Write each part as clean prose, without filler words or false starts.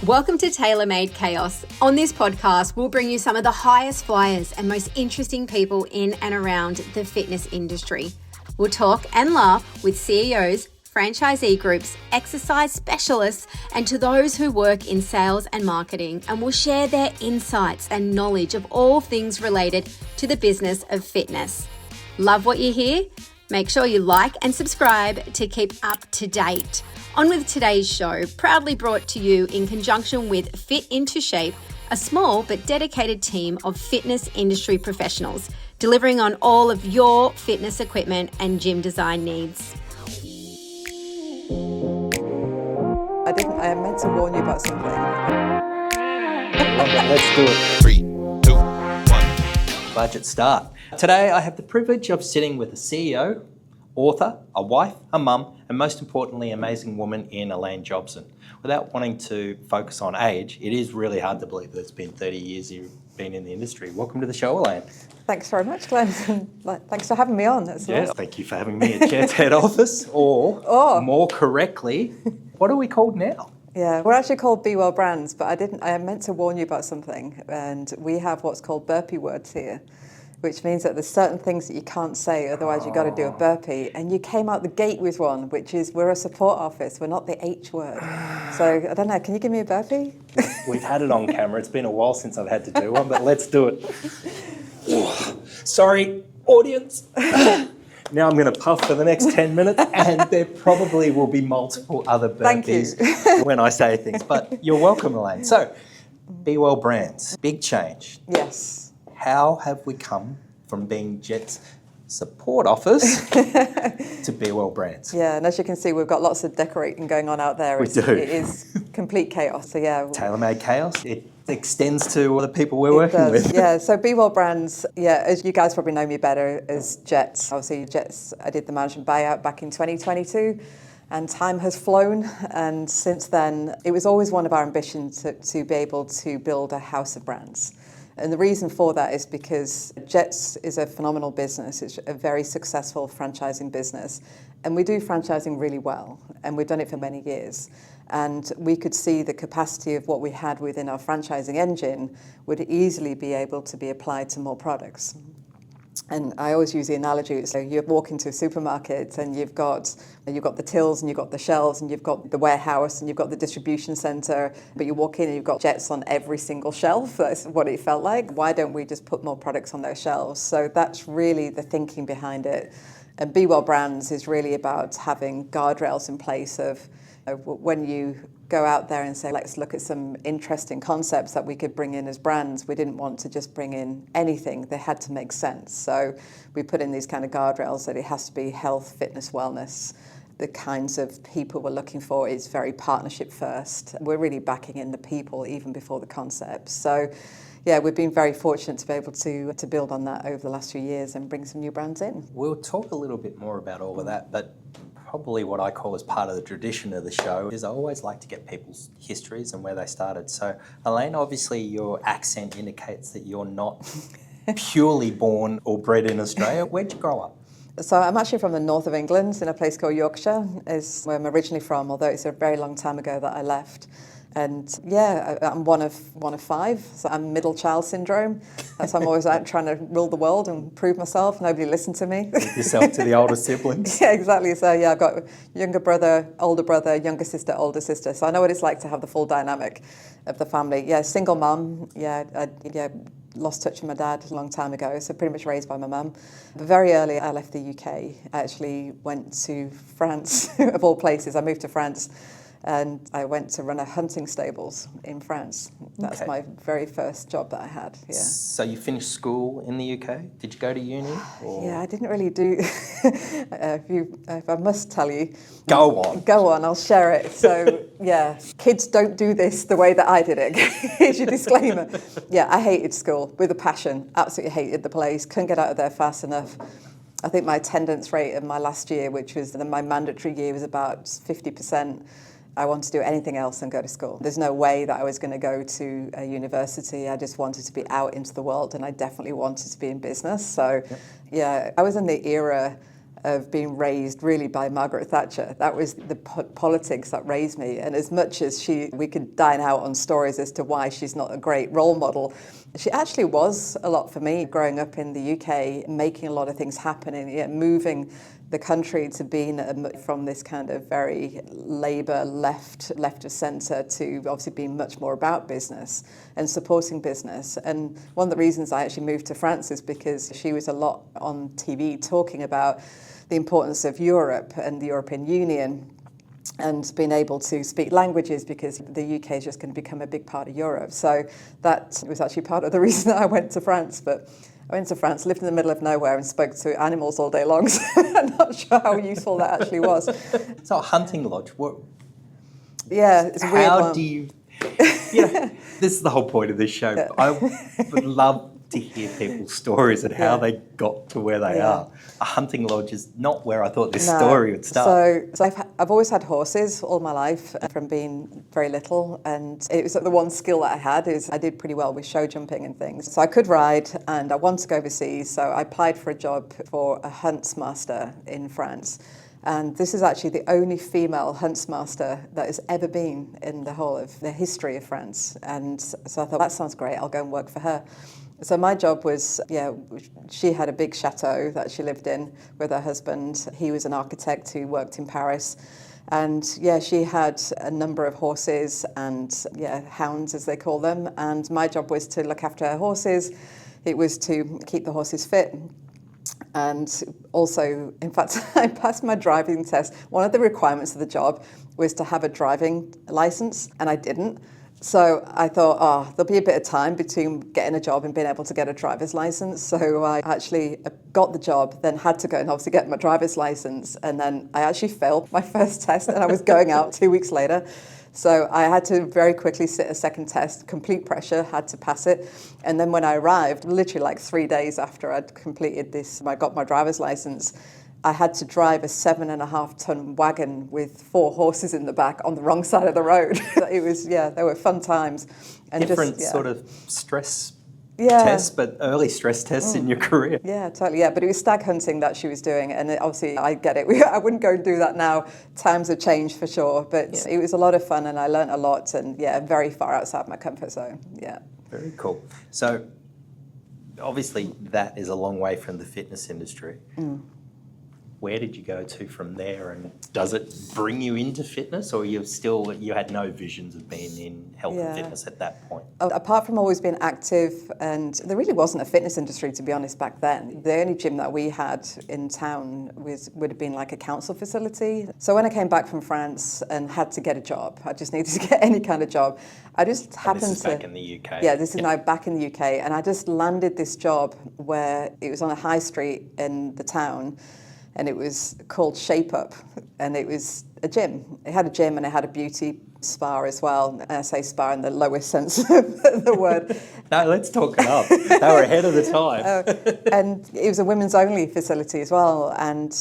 Welcome to Tailor Made Chaos. On this podcast, we'll bring you some of the highest flyers and most interesting people in and around the fitness industry. We'll talk and laugh with CEOs, franchisee groups, exercise specialists, and to those who work in sales and marketing, and will share their insights and knowledge of all things related to the business of fitness. Love what you hear? Make sure you like and subscribe to keep up to date. On with today's show, proudly brought to you in conjunction with Fit Into Shape, a small but dedicated team of fitness industry professionals, delivering on all of your fitness equipment and gym design needs. I meant to warn you about something. Let's do it. 3, 2, 1. Budget start. Today I have the privilege of sitting with a CEO, author, a wife, a mum, and most importantly, an amazing woman in Elaine Jobson. Without wanting to focus on age, it is really hard to believe that it's been 30 years you've been in the industry. Welcome to the show, Elaine. Thanks very much, Glenn. Thanks for having me on. Yes, thank you for having me at Jet's head office, or more correctly, what are we called now? Yeah, we're actually called Be Well Brands, but I meant to warn you about something. And we have what's called burpee words here, which means that there's certain things that you can't say, otherwise you've got to do a burpee. And you came out the gate with one, which is we're a support office, we're not the H word. So I don't know, can you give me a burpee? We've had it on camera. It's been a while since I've had to do one, but let's do it. Sorry, audience. Now I'm going to puff for the next 10 minutes, and there probably will be multiple other burpees when I say things. But you're welcome, Elaine. So, Be Well Brands, big change. Yes. How have we come from being Jet's support office to Be Well Brands? Yeah, and as you can see, we've got lots of decorating going on out there. We do. It is complete chaos. So yeah. Tailor-made chaos. It extends to the people we're working with. Yeah, so Be Well Brands, as you guys probably know me better as Jets. Obviously, Jets, I did the management buyout back in 2022. And time has flown, and since then, it was always one of our ambitions to be able to build a house of brands. And the reason for that is because Jets is a phenomenal business. It's a very successful franchising business. And we do franchising really well. And we've done it for many years. And we could see the capacity of what we had within our franchising engine would easily be able to be applied to more products. And I always use the analogy, so you walk into a supermarket and you've got the tills and you've got the shelves and you've got the warehouse and you've got the distribution centre, but you walk in and you've got Jets on every single shelf. That's what it felt like. Why don't we just put more products on those shelves? So that's really the thinking behind it. And Be Well Brands is really about having guardrails in place of when you go out there and say, let's look at some interesting concepts that we could bring in as brands. We didn't want to just bring in anything. They had to make sense. So we put in these kind of guardrails that it has to be health, fitness, wellness. The kinds of people we're looking for is very partnership first. We're really backing in the people even before the concepts. So yeah, we've been very fortunate to be able to build on that over the last few years and bring some new brands in. We'll talk a little bit more about all of that, but probably what I call as part of the tradition of the show is I always like to get people's histories and where they started. So, Elaine, obviously your accent indicates that you're not purely born or bred in Australia. Where'd you grow up? So I'm actually from the north of England, in a place called Yorkshire, is where I'm originally from, although it's a very long time ago that I left. And yeah, I'm one of five, so I'm middle child syndrome. So I'm always out trying to rule the world and prove myself. Nobody listened to me. Keep yourself to the older siblings. Yeah, exactly. So yeah, I've got younger brother, younger sister, older sister. So I know what it's like to have the full dynamic of the family. Yeah, single mum. Yeah, I lost touch with my dad a long time ago, so pretty much raised by my mum. But very early, I left the UK. I actually went to France, of all places. I moved to France. And I went to run a hunting stables in France. That's my very first job that I had. Yeah. So you finished school in the UK? Did you go to uni? Or? Yeah, I didn't really do. If I must tell you, go on. I'll share it. So yeah, kids don't do this the way that I did it. Here's your disclaimer. Yeah, I hated school with a passion. Absolutely hated the place. Couldn't get out of there fast enough. I think my attendance rate of my last year, which was my mandatory year, was about 50%. I wanted to do anything else than go to school. There's no way that I was going to go to a university. I just wanted to be out into the world, and I definitely wanted to be in business. So, yeah, I was in the era of being raised really by Margaret Thatcher. That was the politics that raised me. And as much as we could dine out on stories as to why she's not a great role model, she actually was a lot for me growing up in the UK, making a lot of things happen and moving the country to being from this kind of very Labour left of centre to obviously being much more about business and supporting business. And one of the reasons I actually moved to France is because she was a lot on TV talking about the importance of Europe and the European Union and being able to speak languages, because the UK is just going to become a big part of Europe. So that was actually part of the reason that I went to France. But I went to France, lived in the middle of nowhere and spoke to animals all day long, so I'm not sure how useful that actually was. So a hunting lodge, what? Yeah, it's a weird one. How do you... this is the whole point of this show. Yeah. I would love to hear people's stories and how they got to where they are. A hunting lodge is not where I thought this story would start. So I've always had horses all my life from being very little, and it was the one skill that I had is I did pretty well with show jumping and things. So I could ride and I wanted to go overseas, so I applied for a job for a huntsmaster in France. And this is actually the only female huntsmaster that has ever been in the whole of the history of France. And so I thought, that sounds great, I'll go and work for her. So my job was, she had a big chateau that she lived in with her husband. He was an architect who worked in Paris. And she had a number of horses and hounds, as they call them. And my job was to look after her horses. It was to keep the horses fit. And also, in fact, I passed my driving test. One of the requirements of the job was to have a driving license, and I didn't. So I thought, there'll be a bit of time between getting a job and being able to get a driver's license. So I actually got the job, then had to go and obviously get my driver's license. And then I actually failed my first test, and I was going out 2 weeks later. So I had to very quickly sit a second test, complete pressure, had to pass it. And then when I arrived, literally like 3 days after I'd completed this, I got my driver's license, I had to drive a 7.5-ton wagon with 4 horses in the back on the wrong side of the road. It was, they were fun times. And different sort of stress tests, but early stress tests in your career. Yeah, totally. Yeah, but it was stag hunting that she was doing, and obviously I get it. I wouldn't go and do that now. Times have changed for sure, but it was a lot of fun, and I learned a lot, and very far outside my comfort zone. Yeah. Very cool. So obviously that is a long way from the fitness industry. Where did you go to from there, and does it bring you into fitness, or you had no visions of being in health and fitness at that point? Apart from always being active, and there really wasn't a fitness industry, to be honest, back then. The only gym that we had in town would have been like a council facility. So when I came back from France and had to get a job, I just needed to get any kind of job. I just happened this is back in the UK. Yeah, this is now back in the UK, and I just landed this job where it was on a high street in the town. And it was called Shape Up, and it was a gym. It had a gym and it had a beauty spa as well. And I say spa in the lowest sense of the word. No, let's talk it up. They were ahead of the time. And it was a women's only facility as well. And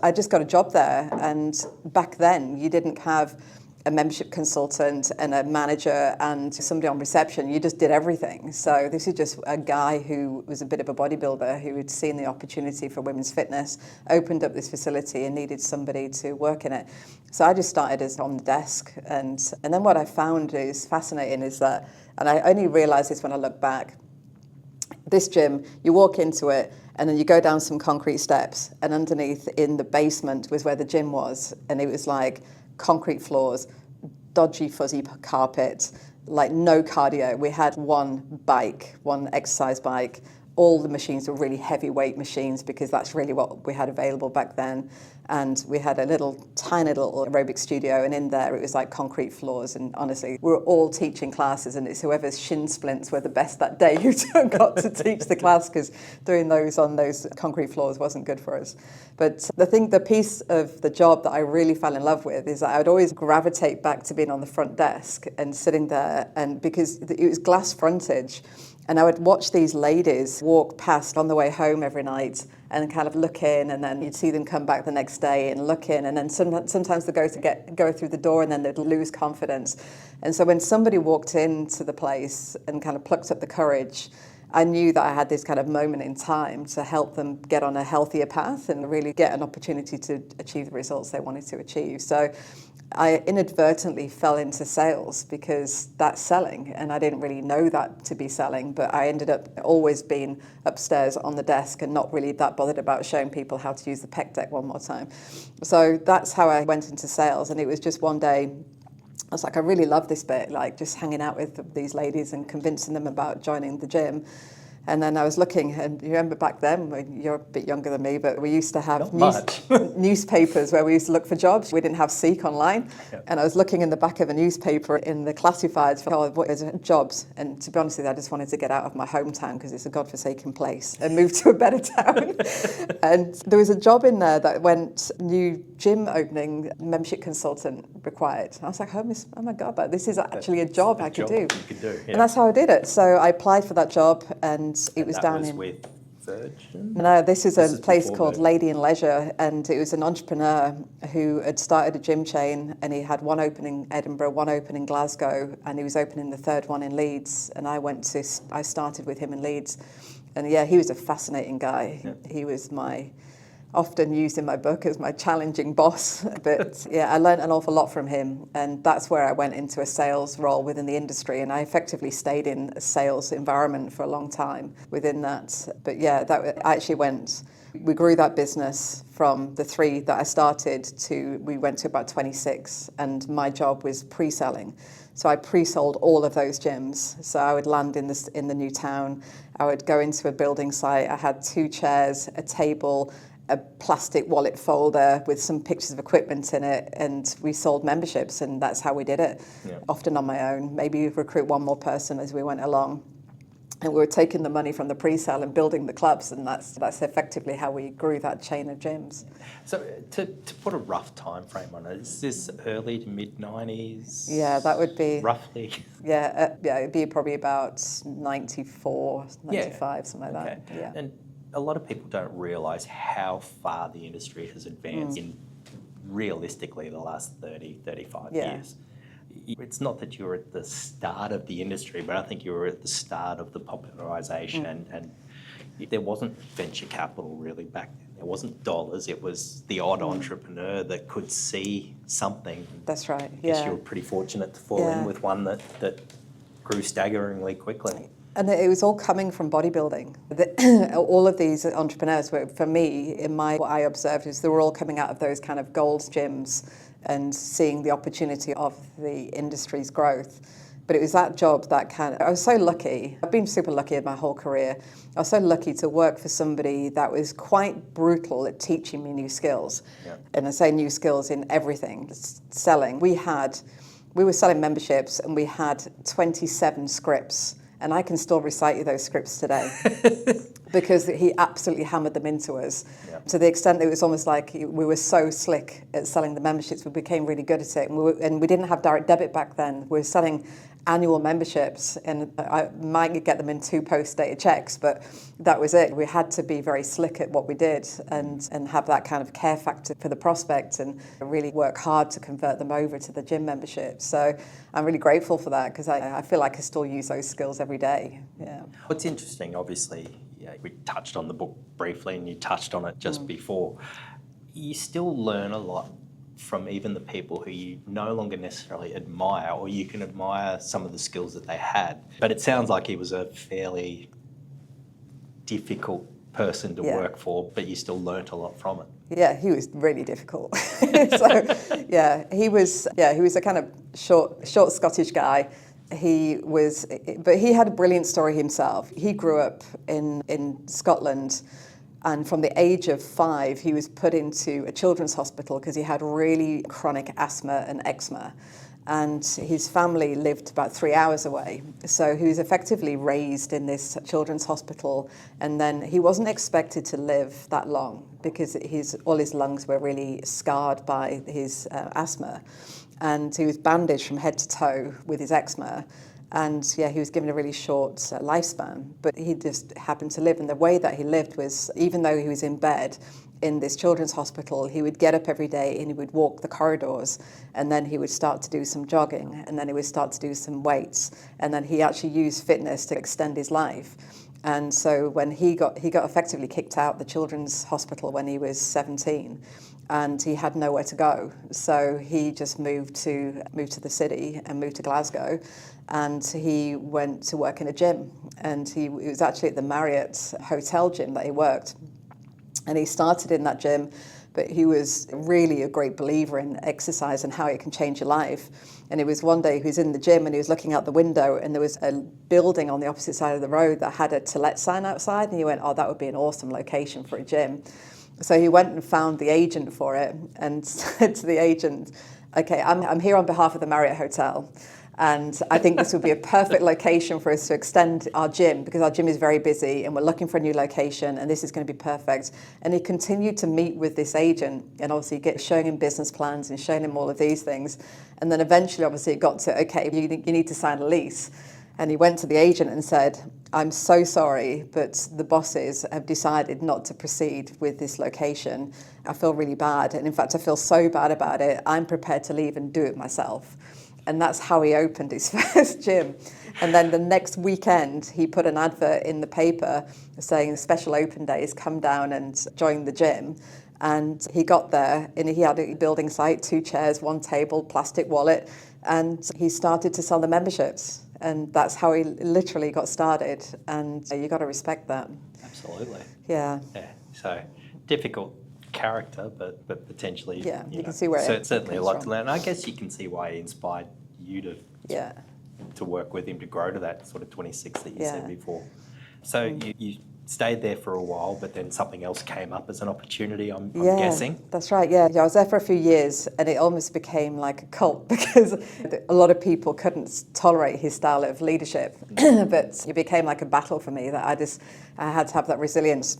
I just got a job there. And back then, you didn't have a membership consultant and a manager and somebody on reception. You just did everything. So this is just a guy who was a bit of a bodybuilder who had seen the opportunity for women's fitness, opened up this facility and needed somebody to work in it. So I just started as on the desk. And then what I found is fascinating is that, and I only realized this when I look back, this gym, you walk into it and then you go down some concrete steps, and underneath in the basement was where the gym was. And it was like concrete floors, dodgy fuzzy carpet, like no cardio. We had one exercise bike. All the machines were really heavyweight machines because that's really what we had available back then. And we had a tiny little aerobic studio, and in there it was like concrete floors. And honestly, we were all teaching classes, and it's whoever's shin splints were the best that day who got to teach the class, because doing those on those concrete floors wasn't good for us. But the piece of the job that I really fell in love with is that I would always gravitate back to being on the front desk and sitting there, and because it was glass frontage. And I would watch these ladies walk past on the way home every night and kind of look in, and then you'd see them come back the next day and look in, and then sometimes they'd go through the door and then they'd lose confidence. And so when somebody walked into the place and kind of plucked up the courage I knew that I had this kind of moment in time to help them get on a healthier path and really get an opportunity to achieve the results they wanted to achieve. So I inadvertently fell into sales because that's selling, and I didn't really know that to be selling, but I ended up always being upstairs on the desk and not really that bothered about showing people how to use the PEC deck one more time. So that's how I went into sales, and it was just one day I was like, I really love this bit, like just hanging out with these ladies and convincing them about joining the gym. And then I was looking, and you remember back then, you're a bit younger than me, but we used to have newspapers where we used to look for jobs. We didn't have Seek online. Yep. And I was looking in the back of a newspaper in the classifieds for what is jobs. And to be honest with you, I just wanted to get out of my hometown because it's a godforsaken place and move to a better town. And there was a job in there that went new gym opening, membership consultant required. And I was like, oh my God, but this is actually a job I could do. Yeah. And that's how I did it. So I applied for that job, and it was down in with Virgin? No, this is a place called Lady and Leisure, and it was an entrepreneur who had started a gym chain, and he had one open in Edinburgh, one open in Glasgow, and he was opening the third one in Leeds. And I started with him in Leeds, and yeah, he was a fascinating guy. Yeah. He was often used in my book as my challenging boss. But yeah, I learned an awful lot from him, and that's where I went into a sales role within the industry, and I effectively stayed in a sales environment for a long time within that. But yeah, we grew that business from the 3 that I started to, we went to about 26, and my job was pre-selling. So I pre-sold all of those gyms. So I would land in the new town, I would go into a building site, I had 2 chairs, a table, a plastic wallet folder with some pictures of equipment in it, and we sold memberships, and that's how we did it. Yeah. Often on my own, maybe recruit one more person as we went along. And we were taking the money from the pre-sale and building the clubs, and that's effectively how we grew that chain of gyms. So to put a rough time frame on it, is this early to mid-90s? Yeah, that would be... Roughly? Yeah, it'd be probably about 94, 95, something like that. Yeah. And a lot of people don't realise how far the industry has advanced in realistically the last 30, 35 years. It's not that you're at the start of the industry, but I think you were at the start of the popularisation, and there wasn't venture capital really back then. There wasn't dollars, it was the odd entrepreneur that could see something. That's right, I guess you were pretty fortunate to fall in with one that grew staggeringly quickly. And it was all coming from bodybuilding. All of these entrepreneurs were, for me, what I observed is they were all coming out of those kind of gold gyms and seeing the opportunity of the industry's growth. But it was that job that I was so lucky. I've been super lucky in my whole career. I was so lucky to work for somebody that was quite brutal at teaching me new skills. Yeah. And I say new skills in everything. Selling. We were selling memberships, and we had 27 scripts. And I can still recite you those scripts today because he absolutely hammered them into us to the extent that it was almost like we were so slick at selling the memberships, we became really good at it. And we didn't have direct debit back then. We were selling annual memberships, and I might get them in 2 post-dated checks, but that was it. We had to be very slick at what we did and have that kind of care factor for the prospect and really work hard to convert them over to the gym membership. So I'm really grateful for that because I feel like I still use those skills every day. Yeah. What's interesting, obviously, we touched on the book briefly and you touched on it just before. You still learn a lot from even the people who you no longer necessarily admire, or you can admire some of the skills that they had. But it sounds like he was a fairly difficult person to work for, but you still learnt a lot from it. Yeah, he was really difficult. He was a kind of short Scottish guy. But he had a brilliant story himself. He grew up in Scotland, and from the age of 5, he was put into a children's hospital because he had really chronic asthma and eczema. And his family lived about 3 hours away. So he was effectively raised in this children's hospital, and then he wasn't expected to live that long because all his lungs were really scarred by his asthma. And he was bandaged from head to toe with his eczema. And he was given a really short lifespan, but he just happened to live. And the way that he lived was, even though he was in bed in this children's hospital, he would get up every day and he would walk the corridors, and then he would start to do some jogging, and then he would start to do some weights, and then he actually used fitness to extend his life. And so when he got effectively kicked out the children's hospital when he was 17, and he had nowhere to go. So he just moved to the city and moved to Glasgow, and he went to work in a gym. And he was actually at the Marriott hotel gym that he worked. And he started in that gym, but he was really a great believer in exercise and how it can change your life. And it was one day he was in the gym and he was looking out the window, and there was a building on the opposite side of the road that had a to let sign outside, and he went, oh, that would be an awesome location for a gym. So he went and found the agent for it and said to the agent, okay, I'm here on behalf of the Marriott Hotel, and I think this would be a perfect location for us to extend our gym, because our gym is very busy and we're looking for a new location, and this is going to be perfect. And he continued to meet with this agent and obviously showing him business plans and showing him all of these things. And then eventually, obviously, it got to, okay, you need to sign a lease. And he went to the agent and said, I'm so sorry, but the bosses have decided not to proceed with this location. I feel really bad. And in fact, I feel so bad about it, I'm prepared to leave and do it myself. And that's how he opened his first gym. And then the next weekend, he put an advert in the paper saying special open days, come down and join the gym. And he got there, and he had a building site, 2 chairs, 1 table, plastic wallet, and he started to sell the memberships. And that's how he literally got started. And you got to respect that. Absolutely. Yeah. Yeah. So difficult character, but potentially, yeah, you can see where certainly a lot to learn. And I guess you can see why he inspired you to work with him to grow to that sort of 26 that you said before. So you stayed there for a while, but then something else came up as an opportunity, I'm guessing. That's right, yeah. I was there for a few years, and it almost became like a cult because a lot of people couldn't tolerate his style of leadership. But it became like a battle for me that I had to have that resilience.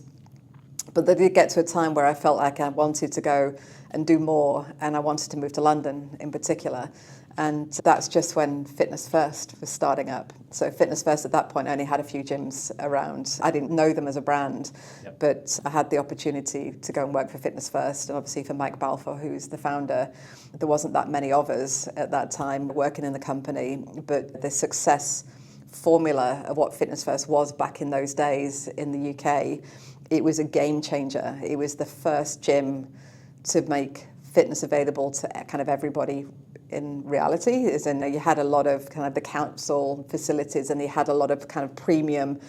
But there did get to a time where I felt like I wanted to go and do more, and I wanted to move to London in particular. And that's just when Fitness First was starting up. So Fitness First at that point only had a few gyms around. I didn't know them as a brand, but I had the opportunity to go and work for Fitness First, and obviously for Mike Balfour, who's the founder. There wasn't that many of us at that time working in the company, but the success formula of what Fitness First was back in those days in the UK, it was a game changer. It was the first gym to make fitness available to kind of everybody in reality. As in, you had a lot of kind of the council facilities, and you had a lot of kind of premium,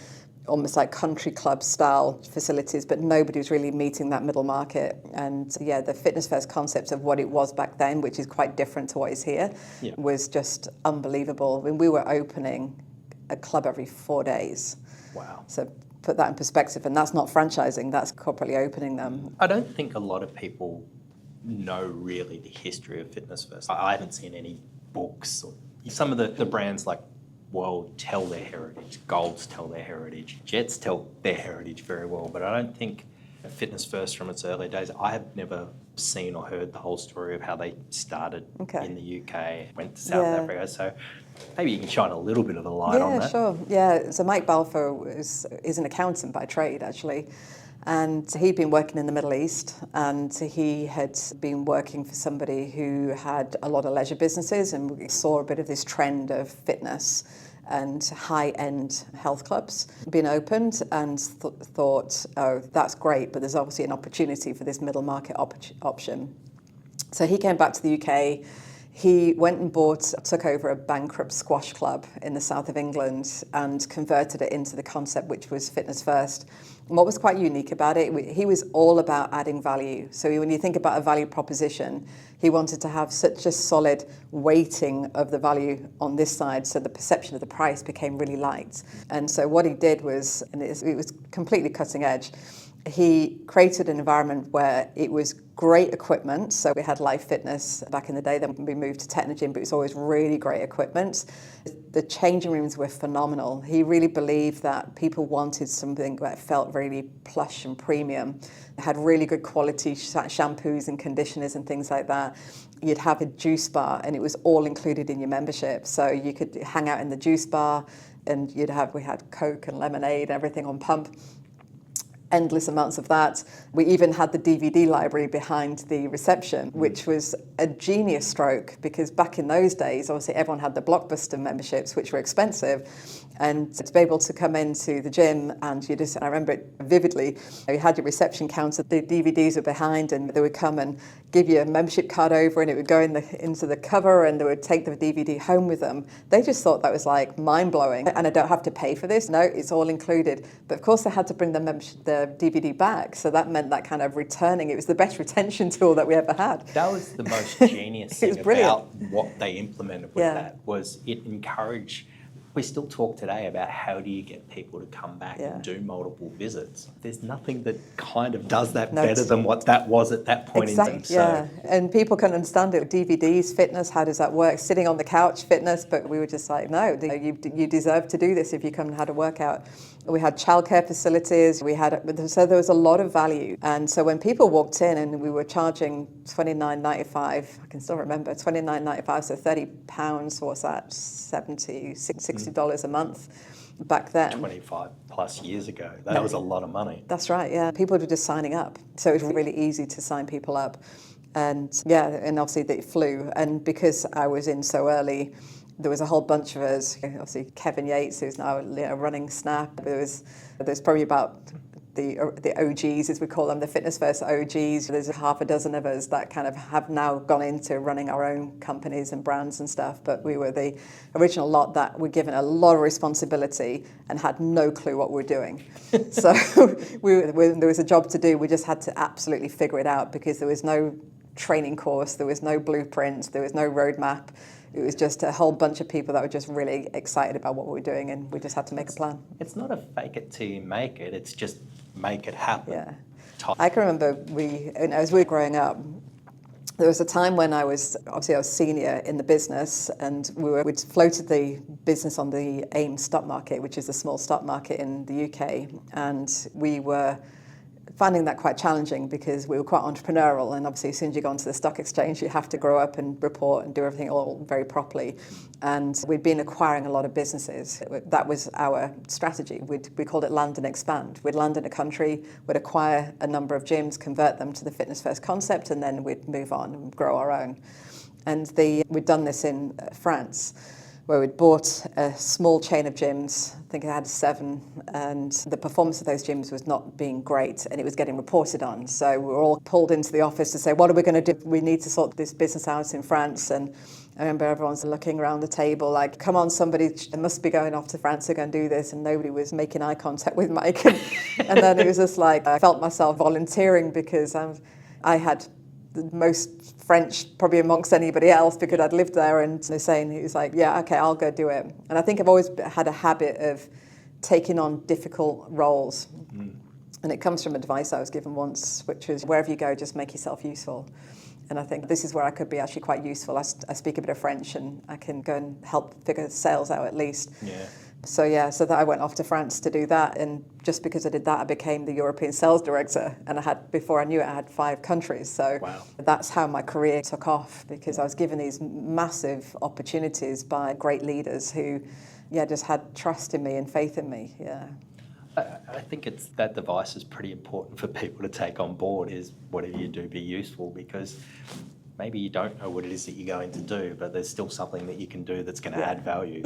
almost like country club style facilities, but nobody was really meeting that middle market. And the Fitness First concept of what it was back then, which is quite different to what is here, was just unbelievable. I mean, we were opening a club every 4 days. Wow. So put that in perspective, and that's not franchising, that's corporately opening them. I don't think a lot of people know really the history of Fitness First. I haven't seen any books. Or some of the brands like World tell their heritage, Golds tell their heritage, Jets tell their heritage very well, but I don't think Fitness First from its early days, I have never seen or heard the whole story of how they started in the UK, went to South Africa. So maybe you can shine a little bit of a light on that. Yeah, sure. Yeah, so Mike Balfour is an accountant by trade, actually. And he'd been working in the Middle East, and he had been working for somebody who had a lot of leisure businesses, and we saw a bit of this trend of fitness and high-end health clubs being opened, and thought, oh, that's great, but there's obviously an opportunity for this middle market option. So he came back to the UK. He went and took over a bankrupt squash club in the south of England and converted it into the concept which was Fitness First. And what was quite unique about it, he was all about adding value. So when you think about a value proposition, he wanted to have such a solid weighting of the value on this side, so the perception of the price became really light. And so what he did was, and it was completely cutting edge, he created an environment where it was great equipment. So we had Live Fitness back in the day, then we moved to Technogym, but it was always really great equipment. The changing rooms were phenomenal. He really believed that people wanted something that felt really plush and premium. It had really good quality shampoos and conditioners and things like that. You'd have a juice bar, and it was all included in your membership. So you could hang out in the juice bar, and we had Coke and lemonade and everything on pump. endless amounts of that. We even had the DVD library behind the reception, which was a genius stroke, because back in those days, obviously everyone had the Blockbuster memberships, which were expensive. And to be able to come into the gym and I remember it vividly, you had your reception counter, the DVDs were behind, and they would come and give you a membership card over, and it would go into the cover, and they would take the DVD home with them. They just thought that was like mind-blowing. And I don't have to pay for this. No, it's all included. But of course they had to bring the DVD back. So that meant that kind of returning. It was the best retention tool that we ever had. That was the most genius thing about what they implemented with that, was it encouraged. We still talk today about how do you get people to come back and do multiple visits. There's nothing that kind of does that better than what that was at that point in time. Yeah, and people can understand it. DVDs, fitness, how does that work? Sitting on the couch, fitness, but we were just like, no, you deserve to do this if you come and had a workout. We had childcare facilities. So there was a lot of value. And so when people walked in and we were charging $29.95, I can still remember, $29.95, so £30, what's that, $60 a month back then. 25 plus years ago. That was a lot of money. That's right, yeah. People were just signing up. So it was really easy to sign people up. And obviously they flew. And because I was in so early, there was a whole bunch of us. Obviously, Kevin Yates, who's now running Snap. There's probably about the OGs, as we call them, the Fitness First OGs. There's half a dozen of us that kind of have now gone into running our own companies and brands and stuff. But we were the original lot that were given a lot of responsibility and had no clue what we were doing. So when there was a job to do, we just had to absolutely figure it out, because there was no training course, there was no blueprint, there was no roadmap. It was just a whole bunch of people that were just really excited about what we were doing, and we just had to make a plan. It's not a fake it till you make it, it's just make it happen. Yeah. I can remember as we were growing up, there was a time when I was senior in the business, and we'd floated the business on the AIM stock market, which is a small stock market in the UK, and we were finding that quite challenging because we were quite entrepreneurial, and obviously as soon as you go onto the stock exchange, you have to grow up and report and do everything all very properly. And we'd been acquiring a lot of businesses. That was our strategy. We called it land and expand. We'd land in a country, we'd acquire a number of gyms, convert them to the Fitness First concept, and then we'd move on and grow our own. And we'd done this in France, where we'd bought a small chain of gyms. I think it had 7, and the performance of those gyms was not being great, and it was getting reported on. So we were all pulled into the office to say, what are we going to do? We need to sort this business out in France. And I remember everyone's looking around the table like, come on, somebody must be going off to France to go and do this. And nobody was making eye contact with Mike. And then it was just like, I felt myself volunteering, because I had the most French probably amongst anybody else, because I'd lived there, and they're saying, he was like, yeah, okay, I'll go do it. And I think I've always had a habit of taking on difficult roles. And it comes from advice I was given once, which was, wherever you go, just make yourself useful. And I think this is where I could be actually quite useful. I speak a bit of French, and I can go and help figure sales out at least. Yeah. So that I went off to France to do that, and just because I did that, I became the European sales director, and before I knew it, I had 5 countries. So That's how my career took off, because I was given these massive opportunities by great leaders who, just had trust in me and faith in me. Yeah. I think that device is pretty important for people to take on board, is whatever you do, be useful, because maybe you don't know what it is that you're going to do, but there's still something that you can do that's going to add value.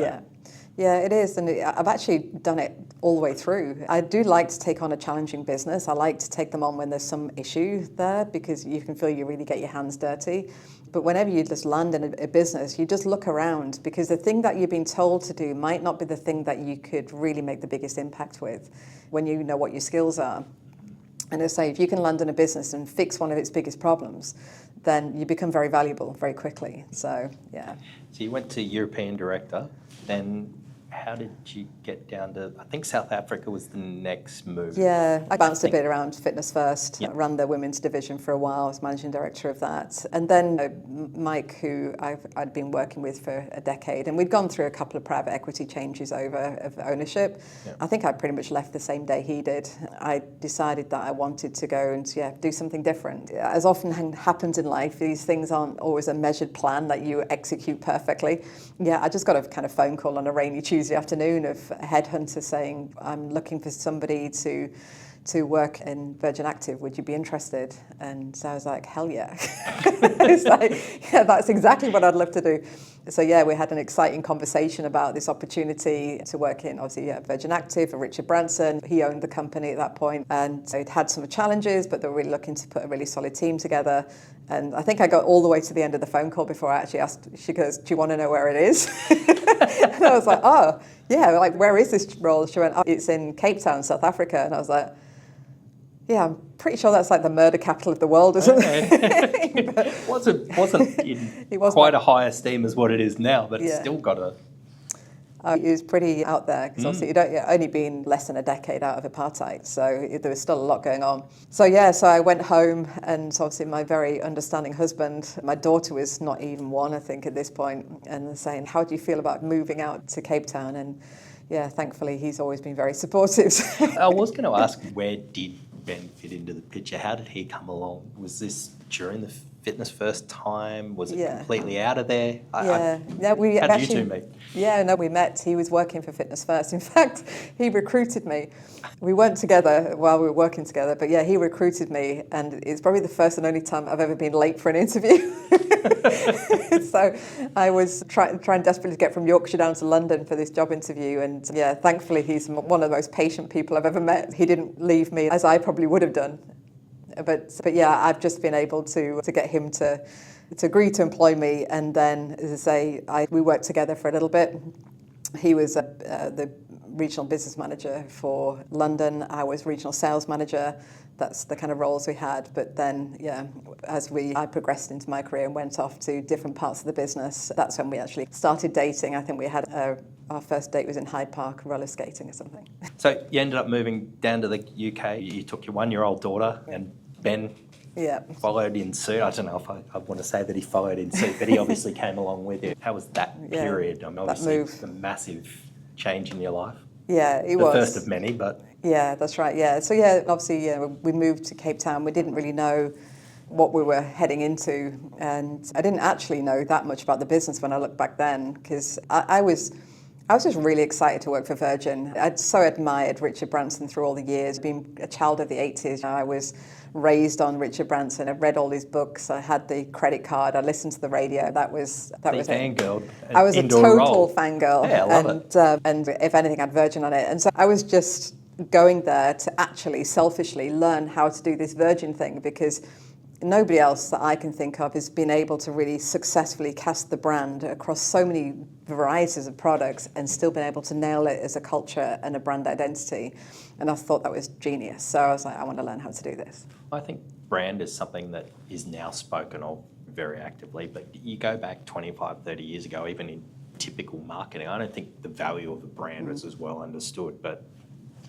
Yeah, it is, and I've actually done it all the way through. I do like to take on a challenging business. I like to take them on when there's some issue there, because you can feel you really get your hands dirty. But whenever you just land in a business, you just look around, because the thing that you've been told to do might not be the thing that you could really make the biggest impact with, when you know what your skills are. And I say, if you can land in a business and fix one of its biggest problems, then you become very valuable very quickly. So, yeah. So you went to European director, then how did you get down to, I think South Africa was the next move. Yeah, I bounced a bit around Fitness First, ran the women's division for a while, I was managing director of that. And then Mike, who I'd been working with for a decade, and we'd gone through a couple of private equity changes over of ownership. Yeah. I think I pretty much left the same day he did. I decided that I wanted to go and do something different. As often happens in life, these things aren't always a measured plan that you execute perfectly. Yeah, I just got a kind of phone call on a rainy Tuesday afternoon of a headhunter saying, I'm looking for somebody to to work in Virgin Active. Would you be interested? And so I was like, hell yeah. It's like, yeah, that's exactly what I'd love to do. So yeah, we had an exciting conversation about this opportunity to work in, obviously, Virgin Active for Richard Branson. He owned the company at that point, and so it had some challenges, but they were really looking to put a really solid team together. And I think I got all the way to the end of the phone call before I actually asked. She goes, "Do you want to know where it is?" And I was like, "Oh, yeah, like, where is this role?" She went, "Oh, it's in Cape Town, South Africa." And I was like, "Yeah, I'm pretty sure that's like the murder capital of the world, isn't it?" Wasn't in quite a high esteem as what it is now, but it's still got a... It was pretty out there, because obviously you'd only been less than a decade out of apartheid, so there was still a lot going on. So yeah, so I went home, and obviously my very understanding husband, my daughter was not even one, I think, at this point, and saying, "How do you feel about moving out to Cape Town?" And yeah, thankfully he's always been very supportive. I was going to ask, where did Ben fit into the picture? How did he come along? Was this during the fitness first time? Was it completely out of there? How did you two meet? Yeah, no, we met. He was working for Fitness First. In fact, he recruited me. We weren't together while we were working together, but yeah, he recruited me, and it's probably the first and only time I've ever been late for an interview. So I was trying desperately to get from Yorkshire down to London for this job interview, and yeah, thankfully he's one of the most patient people I've ever met. He didn't leave me, as I probably would have done. But yeah, I've just been able to get him to agree to employ me, and then, as I say, we worked together for a little bit. He was the regional business manager for London. I was regional sales manager. That's the kind of roles we had. But then, yeah, as I progressed into my career and went off to different parts of the business, that's when we actually started dating. I think we had our first date was in Hyde Park, roller skating or something. So you ended up moving down to the UK. You took your 1-year-old daughter, and Ben followed in suit. I don't know if I want to say that he followed in suit, but he obviously came along with you. How was that period? I mean, obviously, a massive change in your life. Yeah, it was. The first of many, but... Yeah, that's right, yeah. So, yeah, obviously, we moved to Cape Town. We didn't really know what we were heading into, and I didn't actually know that much about the business when I look back then, because I was just really excited to work for Virgin. I'd so admired Richard Branson through all the years. Being a child of the 80s, I was raised on Richard Branson. I read all his books. I had the credit card. I listened to the radio. That was fangirl. I was a total fangirl. Yeah, I love it. And if anything, had Virgin on it. And so I was just going there to actually selfishly learn how to do this Virgin thing, because nobody else that I can think of has been able to really successfully cast the brand across so many varieties of products and still been able to nail it as a culture and a brand identity. And I thought that was genius. So I was like, I want to learn how to do this. I think brand is something that is now spoken of very actively, but you go back 25, 30 years ago, even in typical marketing, I don't think the value of the brand was as well understood, but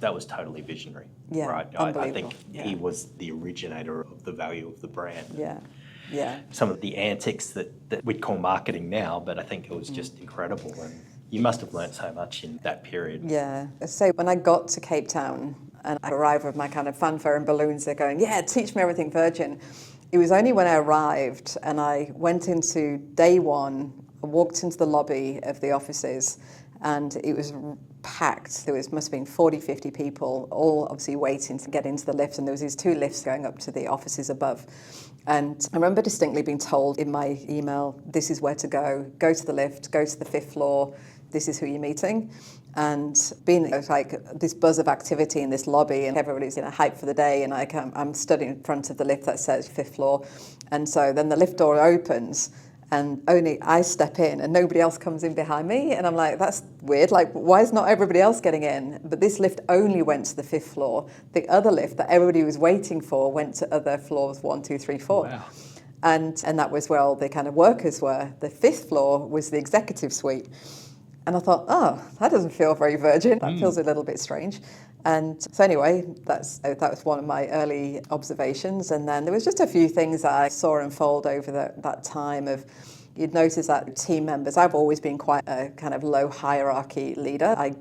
that was totally visionary, right? I think he was the originator of the value of the brand. Yeah. Some of the antics that we'd call marketing now, but I think it was just incredible, and you must have learnt so much in that period. Yeah. So when I got to Cape Town and I arrived with my kind of fanfare and balloons, they're going, yeah, teach me everything Virgin. It was only when I arrived and I went into day one, I walked into the lobby of the offices, and it was packed. There must have been 40, 50 people, all obviously waiting to get into the lift, and there was these 2 lifts going up to the offices above. And I remember distinctly being told in my email, this is where to go to the lift, go to the 5th floor, this is who you're meeting. And being like this buzz of activity in this lobby, and everybody's hyped for the day, and I'm stood in front of the lift that says 5th floor. And so then the lift door opens, and only I step in and nobody else comes in behind me. And I'm like, that's weird. Like, why is not everybody else getting in? But this lift only went to the 5th floor. The other lift that everybody was waiting for went to other floors 1, 2, 3, 4. Wow. And that was where all the kind of workers were. The 5th floor was the executive suite. And I thought, oh, that doesn't feel very Virgin. That feels a little bit strange. And so anyway, that was one of my early observations. And then there was just a few things that I saw unfold over that time of, you'd notice that team members, I've always been quite a kind of low hierarchy leader. I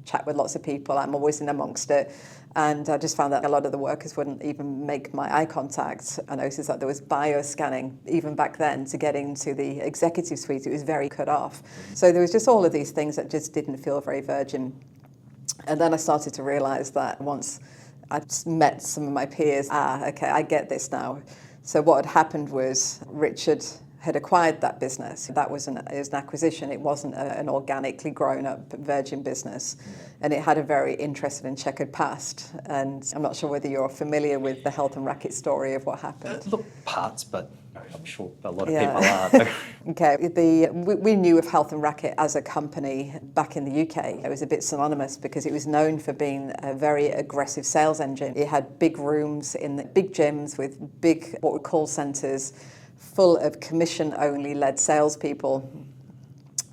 chat with lots of people. I'm always in amongst it. And I just found that a lot of the workers wouldn't even make my eye contact. I noticed that there was bioscanning even back then to get into the executive suite. It was very cut off. So there was just all of these things that just didn't feel very Virgin. And then I started to realise that once I met some of my peers. Okay, I get this now. So what had happened was Richard had acquired that business. That was an acquisition. It wasn't an organically grown up virgin business. And it had a very interesting and checkered past. And I'm not sure whether you're familiar with the Health and Racket story of what happened. Look, parts, but I'm sure a lot of people are. Okay, we knew of Health and Racket as a company back in the UK. It was a bit synonymous because it was known for being a very aggressive sales engine. It had big rooms in the big gyms with big, what we call centres, full of commission-only led salespeople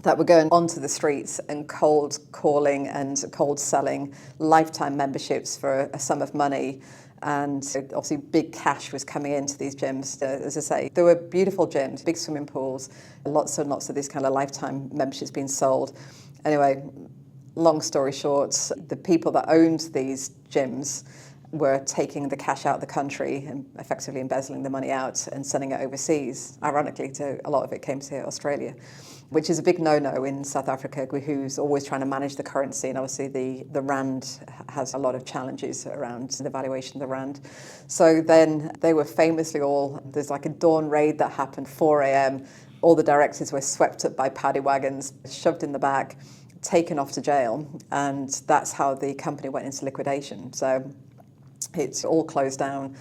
that were going onto the streets and cold calling and cold selling lifetime memberships for a sum of money. And obviously big cash was coming into these gyms. As I say, there were beautiful gyms, big swimming pools, lots and lots of these kind of lifetime memberships being sold. Anyway, long story short, the people that owned these gyms were taking the cash out of the country and effectively embezzling the money out and sending it overseas. Ironically, a lot of it came to Australia, which is a big no-no in South Africa, who's always trying to manage the currency. And obviously the rand has a lot of challenges around the valuation of the rand. So then they were famously there's like a dawn raid that happened, 4 a.m. All the directors were swept up by paddy wagons, shoved in the back, taken off to jail. And that's how the company went into liquidation. So it's all closed down.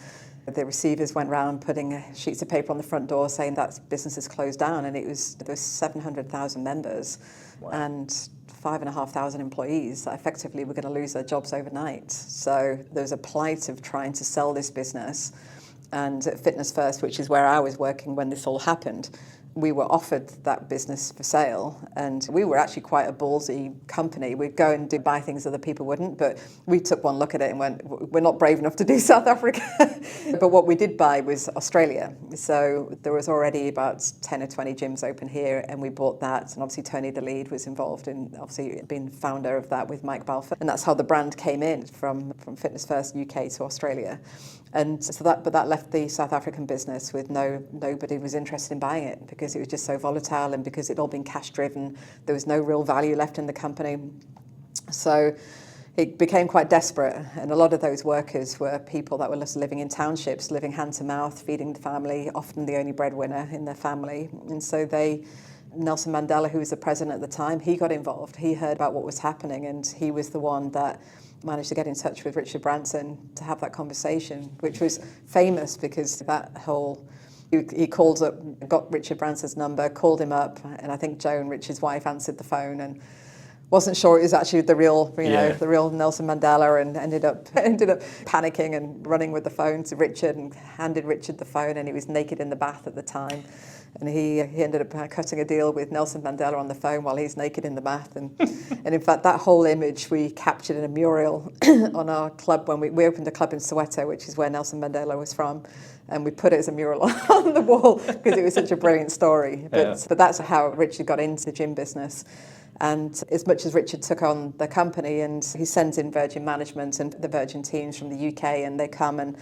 The receivers went round putting sheets of paper on the front door saying that business is closed down, and there was 700,000 members. Wow. And 5,500 employees that effectively were going to lose their jobs overnight. So there was a plight of trying to sell this business. And at Fitness First, which is where I was working when this all happened, we were offered that business for sale, and we were actually quite a ballsy company. We'd go and buy things other people wouldn't, but we took one look at it and went, we're not brave enough to do South Africa. But what we did buy was Australia. So there was already about 10 or 20 gyms open here, and we bought that. And obviously Tony DeLead was involved in obviously being founder of that with Mike Balfour. And that's how the brand came in from Fitness First UK to Australia. And so that left the South African business with nobody was interested in buying it because it was just so volatile, and because it'd all been cash driven, there was no real value left in the company. So it became quite desperate, and a lot of those workers were people that were just living in townships, living hand to mouth, feeding the family, often the only breadwinner in their family. And so Nelson Mandela, who was the president at the time, he got involved. He heard about what was happening, and he was the one that managed to get in touch with Richard Branson to have that conversation, which was famous because that whole... He called up, got Richard Branson's number, called him up, and I think Joan, Richard's wife, answered the phone and wasn't sure it was actually the real Nelson Mandela, and ended up panicking and running with the phone to Richard and handed Richard the phone, and he was naked in the bath at the time. And he ended up cutting a deal with Nelson Mandela on the phone while he's naked in the bath. And in fact, that whole image we captured in a mural on our club when we opened a club in Soweto, which is where Nelson Mandela was from. And we put it as a mural on the wall because it was such a brilliant story. But that's how Richard got into the gym business. And as much as Richard took on the company, and he sends in Virgin management and the Virgin teams from the UK, and they come and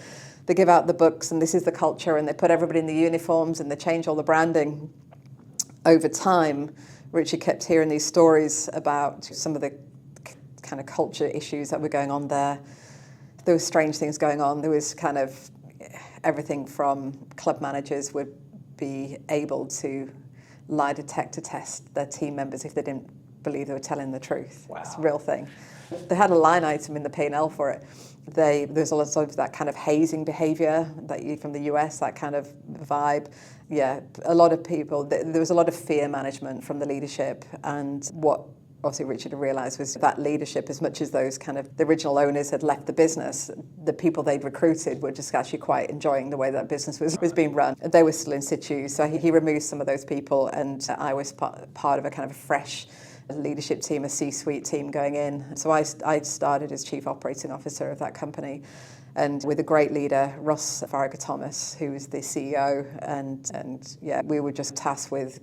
they give out the books, and this is the culture, and they put everybody in the uniforms, and they change all the branding. Over time, Richard kept hearing these stories about some of the kind of culture issues that were going on there. There were strange things going on. There was kind of everything from club managers would be able to lie detector test their team members if they didn't believe they were telling the truth. Wow. It's a real thing. They had a line item in the P&L for it. There's a lot of that kind of hazing behaviour from the US, that kind of vibe. Yeah, a lot of people, there was a lot of fear management from the leadership, and what obviously Richard realised was that leadership, as much as those kind of the original owners had left the business, the people they'd recruited were just actually quite enjoying the way that business was being run. They were still in situ, so he removed some of those people, and I was part of a kind of a fresh leadership team, a C-suite team going in. So I started as Chief Operating Officer of that company, and with a great leader, Ross Farragut-Thomas, who was the CEO, and we were just tasked with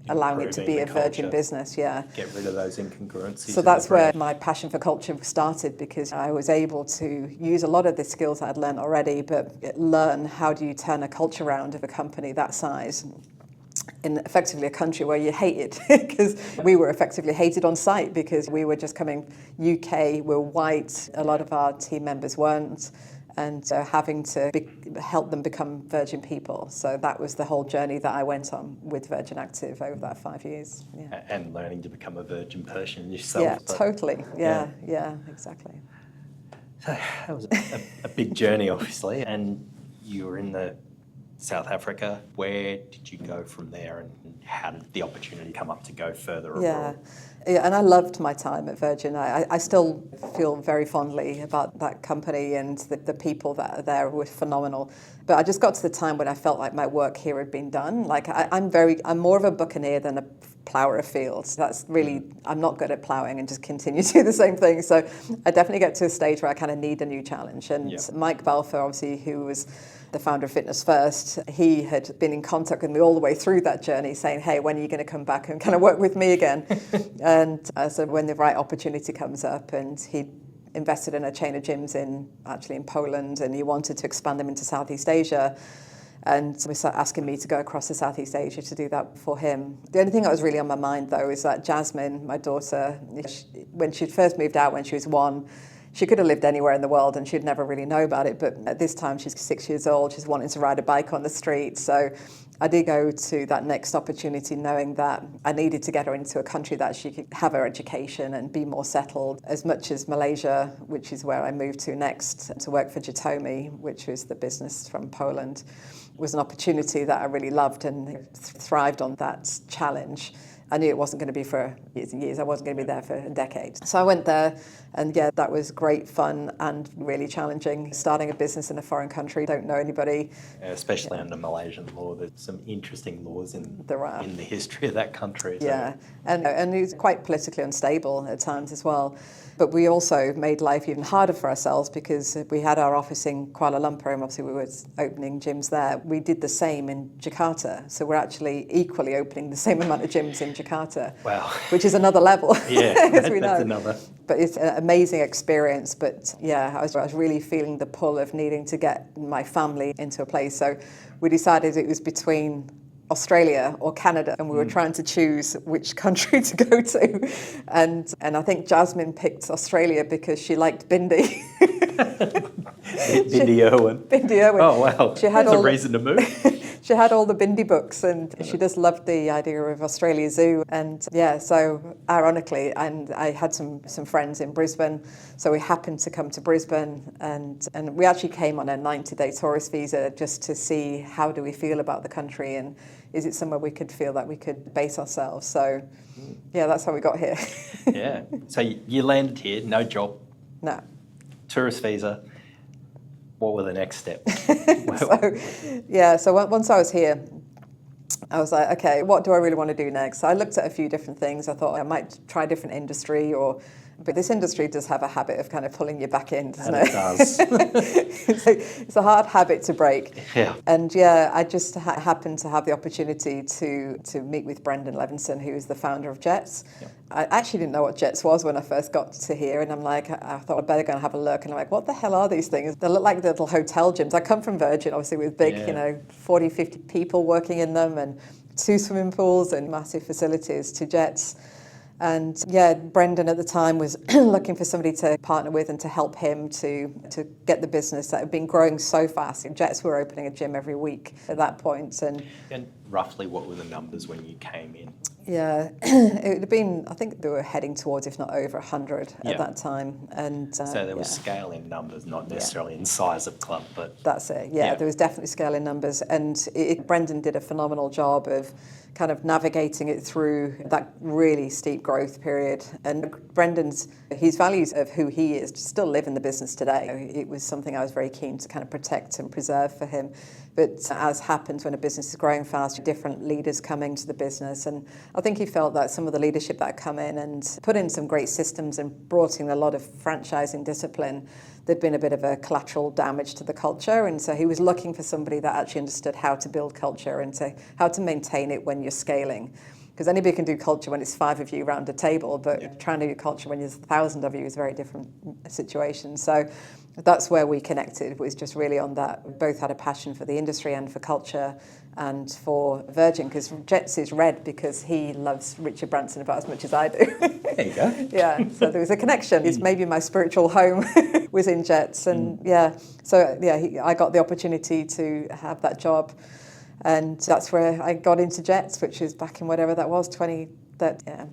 allowing it to be a virgin business, Get rid of those incongruencies. So that's where my passion for culture started, because I was able to use a lot of the skills I'd learned already, but learn how do you turn a culture around of a company that size in effectively a country where you hate it, because we were effectively hated on site because we were just coming UK, we're white, a lot of our team members weren't, and having to help them become Virgin people. So that was the whole journey that I went on with Virgin Active over that 5 years. Yeah. And learning to become a Virgin person yourself. Yeah, totally. Yeah, exactly. So that was a big journey, obviously, and you were in South Africa. Where did you go from there, and how did the opportunity come up to go further abroad? Yeah, and I loved my time at Virgin. I still feel very fondly about that company, and the people that are there were phenomenal. But I just got to the time when I felt like my work here had been done. Like I'm more of a buccaneer than a plower of fields. That's really, I'm not good at ploughing and just continue to do the same thing. So I definitely get to a stage where I kind of need a new challenge. And Mike Balfour, obviously, who was the founder of Fitness First, he had been in contact with me all the way through that journey saying, hey, when are you going to come back and kind of work with me again? And so when the right opportunity comes up, and he invested in a chain of gyms in Poland, and he wanted to expand them into Southeast Asia. And we started asking me to go across to Southeast Asia to do that for him. The only thing that was really on my mind, though, is that Jasmine, my daughter, when she first moved out when she was 1, she could have lived anywhere in the world and she'd never really know about it. But at this time, she's 6 years old. She's wanting to ride a bike on the street. So I did go to that next opportunity knowing that I needed to get her into a country that she could have her education and be more settled. As much as Malaysia, which is where I moved to next to work for Jatomi, which was the business from Poland, was an opportunity that I really loved and thrived on that challenge. I knew it wasn't going to be for years and years. I wasn't going to be there for a decade. So I went there, and that was great fun and really challenging. Starting a business in a foreign country, don't know anybody. Especially under Malaysian law, there's some interesting laws in the history of that country. So. Yeah, and it was quite politically unstable at times as well. But we also made life even harder for ourselves because we had our office in Kuala Lumpur, and obviously we were opening gyms there. We did the same in Jakarta. So we're actually equally opening the same amount of gyms in Jakarta. Wow. Which is another level, yeah, as we know. That's another. But it's an amazing experience. But I was really feeling the pull of needing to get my family into a place. So we decided it was between Australia or Canada, and we were trying to choose which country to go to, and I think Jasmine picked Australia because she liked Bindi. Bindi Irwin. Bindi Irwin. Oh wow, that's a reason to move. She had all the Bindi books, and she just loved the idea of Australia Zoo. And so ironically, and I had some friends in Brisbane, so we happened to come to Brisbane, and we actually came on a 90-day tourist visa just to see how do we feel about the country, and is it somewhere we could feel that we could base ourselves. So that's how we got here. Yeah. So you landed here, no job. No. Tourist visa. What were the next steps? So once I was here, I was like, okay, what do I really want to do next? So I looked at a few different things. I thought I might try a different industry, but this industry does have a habit of kind of pulling you back in, doesn't it? It does. It's a hard habit to break. Yeah. And I just happened to have the opportunity to meet with Brendan Levinson, who is the founder of Jets. Yeah. I actually didn't know what Jets was when I first got to here, and I thought I'd better go and have a look. And I'm like, what the hell are these things? They look like little hotel gyms. I come from Virgin, obviously, with big, 40, 50 people working in them, and 2 swimming pools and massive facilities, to Jets. And Brendan at the time was looking for somebody to partner with and to help him to get the business that had been growing so fast. Jets were opening a gym every week at that point. And roughly what were the numbers when you came in? Yeah, it had been, I think they were heading towards, if not over 100 at that time. And so there was scale in numbers, not necessarily in size of club, but... That's it, there was definitely scale in numbers. And Brendan did a phenomenal job of kind of navigating it through that really steep growth period. And his values of who he is still live in the business today. It was something I was very keen to kind of protect and preserve for him. But as happens when a business is growing fast, different leaders come into the business. And I think he felt that some of the leadership that had come in and put in some great systems and brought in a lot of franchising discipline, there'd been a bit of a collateral damage to the culture. And so he was looking for somebody that actually understood how to build culture and how to maintain it when you're scaling. Because anybody can do culture when it's 5 of you around a table, but trying to do culture when there's 1,000 of you is a very different situation. So That's where we connected, was just really on that. We both had a passion for the industry and for culture and for Virgin, because Jets is red because he loves Richard Branson about as much as I do. There you go. Yeah, so there was a connection. It's maybe my spiritual home was in Jets, and I got the opportunity to have that job, and that's where I got into Jets, which is back in whatever that was, 2013.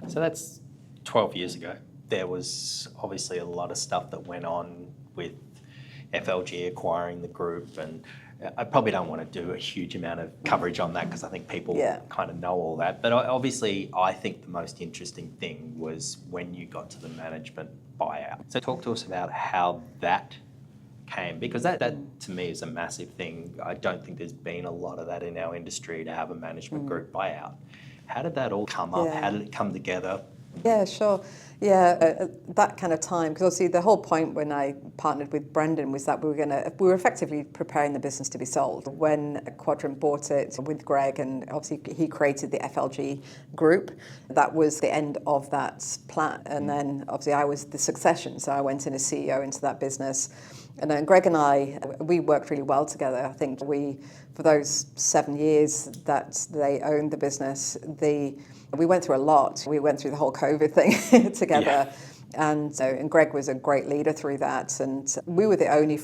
So that's 12 years ago. There was obviously a lot of stuff that went on with FLG acquiring the group, and I probably don't want to do a huge amount of coverage on that because I think people kind of know all that. But obviously, I think the most interesting thing was when you got to the management buyout. So talk to us about how that came, because that to me is a massive thing. I don't think there's been a lot of that in our industry, to have a management group buyout. How did that all come up? How did it come together? Yeah, sure. Yeah, that kind of time, because obviously the whole point when I partnered with Brendan was that we were effectively preparing the business to be sold. When Quadrant bought it with Greg, and obviously he created the FLG group, that was the end of that plan. And then obviously I was the succession, so I went in as CEO into that business. And then Greg and I, we worked really well together. I think for those 7 years that they owned the business, we went through a lot. We went through the whole COVID thing together. Yeah. And Greg was a great leader through that. And we were the only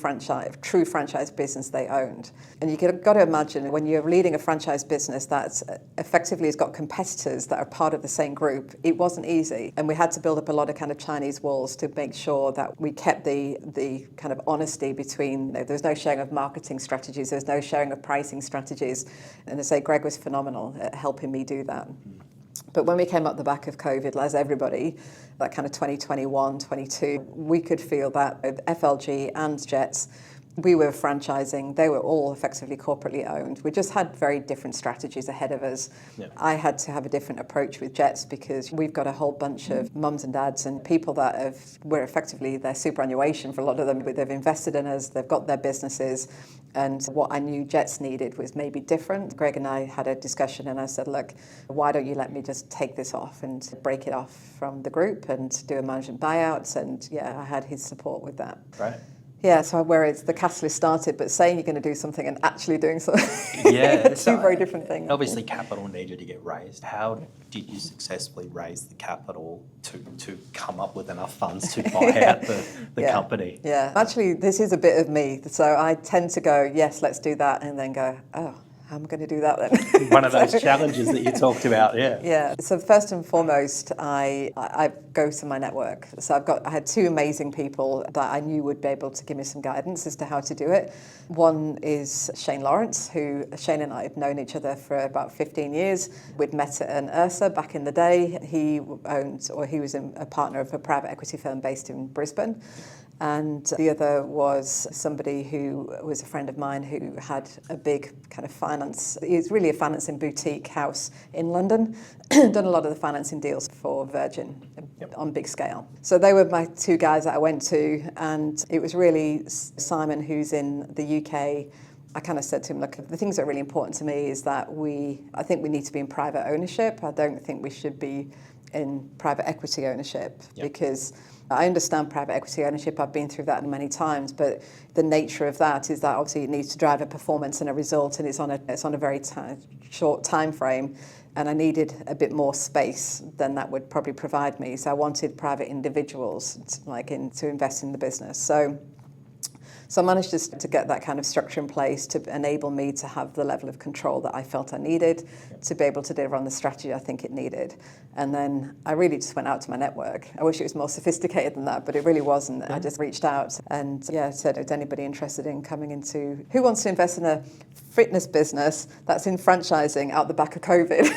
true franchise business they owned. And you've got to imagine, when you're leading a franchise business that effectively has got competitors that are part of the same group, it wasn't easy. And we had to build up a lot of kind of Chinese walls to make sure that we kept the kind of honesty between, there was no sharing of marketing strategies, there was no sharing of pricing strategies. And I say Greg was phenomenal at helping me do that. But when we came up the back of COVID, as everybody, that kind of 2021, 22, we could feel that with FLG and Jets, we were franchising. They were all effectively corporately owned. We just had very different strategies ahead of us. Yeah. I had to have a different approach with Jets because we've got a whole bunch of mums and dads and people that were effectively their superannuation for a lot of them. They've invested in us, they've got their businesses, and what I knew Jets needed was maybe different. Greg and I had a discussion and I said, look, why don't you let me just take this off and break it off from the group and do a management buyout? And yeah, I had his support with that. Right. Yeah, so whereas the catalyst started, but saying you're going to do something and actually doing something, two very different things. Obviously, capital needed to get raised. How did you successfully raise the capital to come up with enough funds to buy out the company? Yeah, actually, this is a bit of me. So I tend to go, yes, let's do that, and then go, oh, how am I going to do that then? One of those challenges that you talked about, yeah. Yeah, so first and foremost, I go to my network. So I had two amazing people that I knew would be able to give me some guidance as to how to do it. One is Shane Lawrence, who Shane and I have known each other for about 15 years. We'd met at an Ursa back in the day. He was a partner of a private equity firm based in Brisbane. And the other was somebody who was a friend of mine who had a big kind of finance, it's really a financing boutique house in London, done a lot of the financing deals for Virgin on big scale. So they were my two guys that I went to, and it was really Simon, who's in the UK. I kind of said to him, look, the things that are really important to me is that I think we need to be in private ownership. I don't think we should be in private equity ownership because I understand private equity ownership. I've been through that many times, but the nature of that is that obviously it needs to drive a performance and a result, and it's on a very short time frame. And I needed a bit more space than that would probably provide me. So I wanted private individuals to invest in the business. So I managed to get that kind of structure in place to enable me to have the level of control that I felt I needed to be able to deliver on the strategy I think it needed. And then I really just went out to my network. I wish it was more sophisticated than that, but it really wasn't. I just reached out and said, is anybody interested in coming into, who wants to invest in a fitness business that's in franchising out the back of COVID?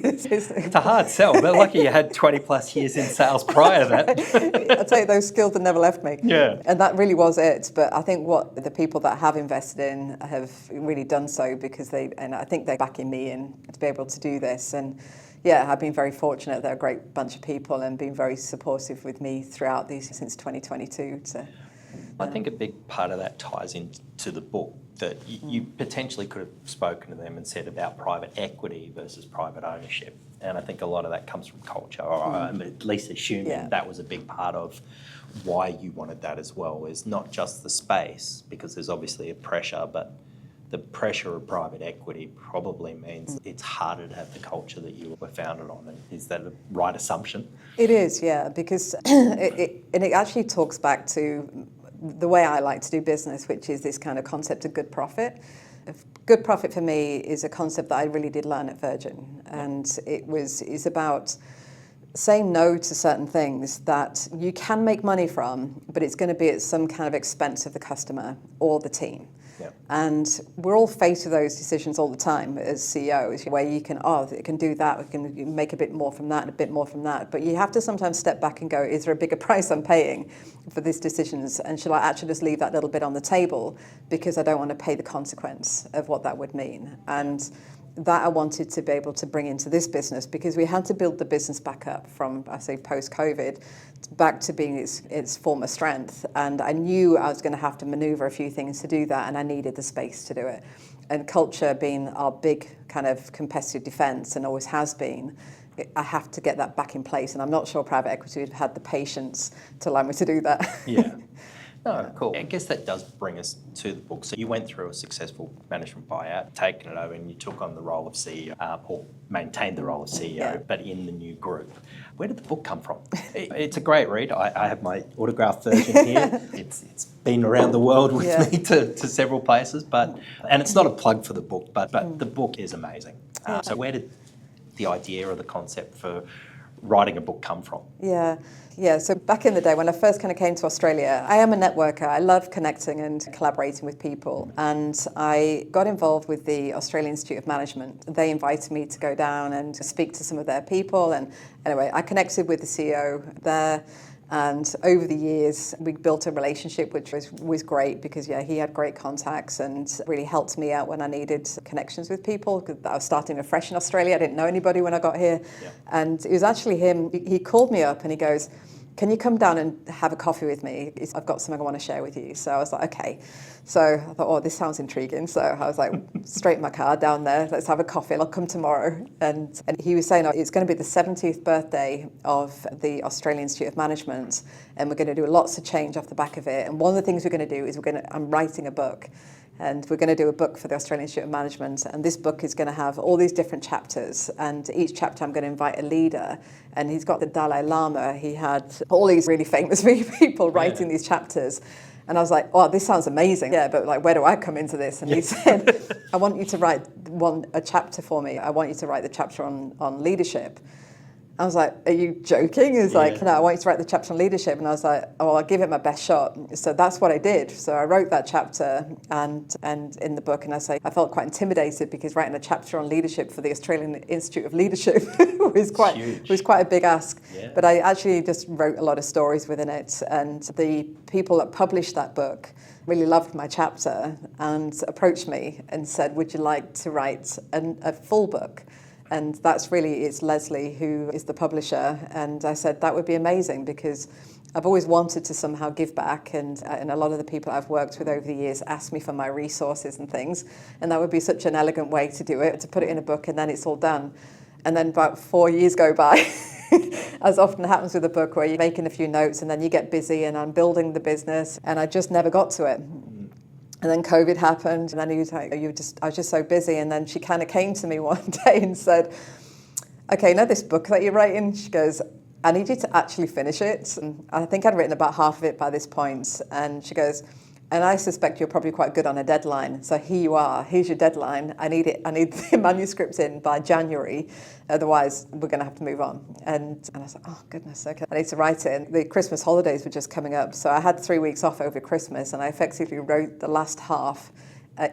It's a hard sell, but lucky you had 20 plus years in sales prior to that. I'll tell you, those skills have never left me. Yeah. And that really was it. But I think what the people that have invested in have really done so because I think they're backing me in to be able to do this. And yeah, I've been very fortunate. They're a great bunch of people and been very supportive with me throughout these since 2022. I think a big part of that ties into the book, that you potentially could have spoken to them and said about private equity versus private ownership. And I think a lot of that comes from culture, or I'm at least assuming that was a big part of why you wanted that as well, is not just the space, because there's obviously a pressure, but the pressure of private equity probably means it's harder to have the culture that you were founded on. And is that a right assumption? It is, yeah, because it actually talks back to the way I like to do business, which is this kind of concept of good profit. Good profit for me is a concept that I really did learn at Virgin, and it's about saying no to certain things that you can make money from, but it's going to be at some kind of expense of the customer or the team. Yeah. And we're all faced with those decisions all the time as CEOs, where you can, it can do that, we can make a bit more from that and a bit more from that. But you have to sometimes step back and go, is there a bigger price I'm paying for these decisions? And shall I actually just leave that little bit on the table because I don't want to pay the consequence of what that would mean? And that I wanted to be able to bring into this business, because we had to build the business back up from, I say, post-COVID back to being its former strength. And I knew I was going to have to maneuver a few things to do that, and I needed the space to do it. And culture being our big kind of competitive defence, and always has been, I have to get that back in place. And I'm not sure private equity would have had the patience to allow me to do that. Yeah. Oh, cool. I guess that does bring us to the book. So you went through a successful management buyout, taken it over, and you took on the role of CEO, or maintained the role of CEO, but in the new group. Where did the book come from? It's a great read. I have my autographed version here. It's been around the world with me to several places, and it's not a plug for the book, but the book is amazing. So where did the idea or the concept for writing a book come from? Yeah, so back in the day when I first kind of came to Australia, I am a networker. I love connecting and collaborating with people. And I got involved with the Australian Institute of Management. They invited me to go down and speak to some of their people. And anyway, I connected with the CEO there. And over the years, we built a relationship, which was great because, he had great contacts and really helped me out when I needed connections with people. Because I was starting afresh in Australia. I didn't know anybody when I got here. Yeah. And it was actually him. He called me up and he goes, "Can you come down and have a coffee with me? I've got something I want to share with you." So I was like, okay. So I thought, this sounds intriguing. So I was like, straight in my car down there, let's have a coffee. I'll come tomorrow. And he was saying, it's going to be the 70th birthday of the Australian Institute of Management, and we're going to do lots of change off the back of it. And one of the things we're going to do is I'm writing a book. And we're going to do a book for the Australian Institute of Management. And this book is going to have all these different chapters. And each chapter I'm going to invite a leader. And he's got the Dalai Lama. He had all these really famous people writing these chapters. And I was like, this sounds amazing. Yeah, but where do I come into this? And he said, I want you to write a chapter for me. I want you to write the chapter on leadership. I was like, are you joking? He was like, no, I want you to write the chapter on leadership. And I was like, I'll give it my best shot. So that's what I did. So I wrote that chapter and in the book, and I felt quite intimidated because writing a chapter on leadership for the Australian Institute of Leadership was quite a big ask. Yeah. But I actually just wrote a lot of stories within it. And the people that published that book really loved my chapter and approached me and said, would you like to write a full book? And it's Leslie who is the publisher. And I said, that would be amazing because I've always wanted to somehow give back. And a lot of the people I've worked with over the years ask me for my resources and things. And that would be such an elegant way to do it, to put it in a book and then it's all done. And then about 4 years go by, as often happens with a book where you're making a few notes and then you get busy and I'm building the business and I just never got to it. And then COVID happened, and then he was like, I was just so busy. And then she kind of came to me one day and said, okay, this book that you're writing? She goes, I need you to actually finish it. And I think I'd written about half of it by this point. And she goes, and I suspect you're probably quite good on a deadline. So here you are, here's your deadline. I need the manuscript in by January. Otherwise, we're going to have to move on. And I was like, oh, goodness, okay. I need to write it. And the Christmas holidays were just coming up. So I had 3 weeks off over Christmas, and I effectively wrote the last half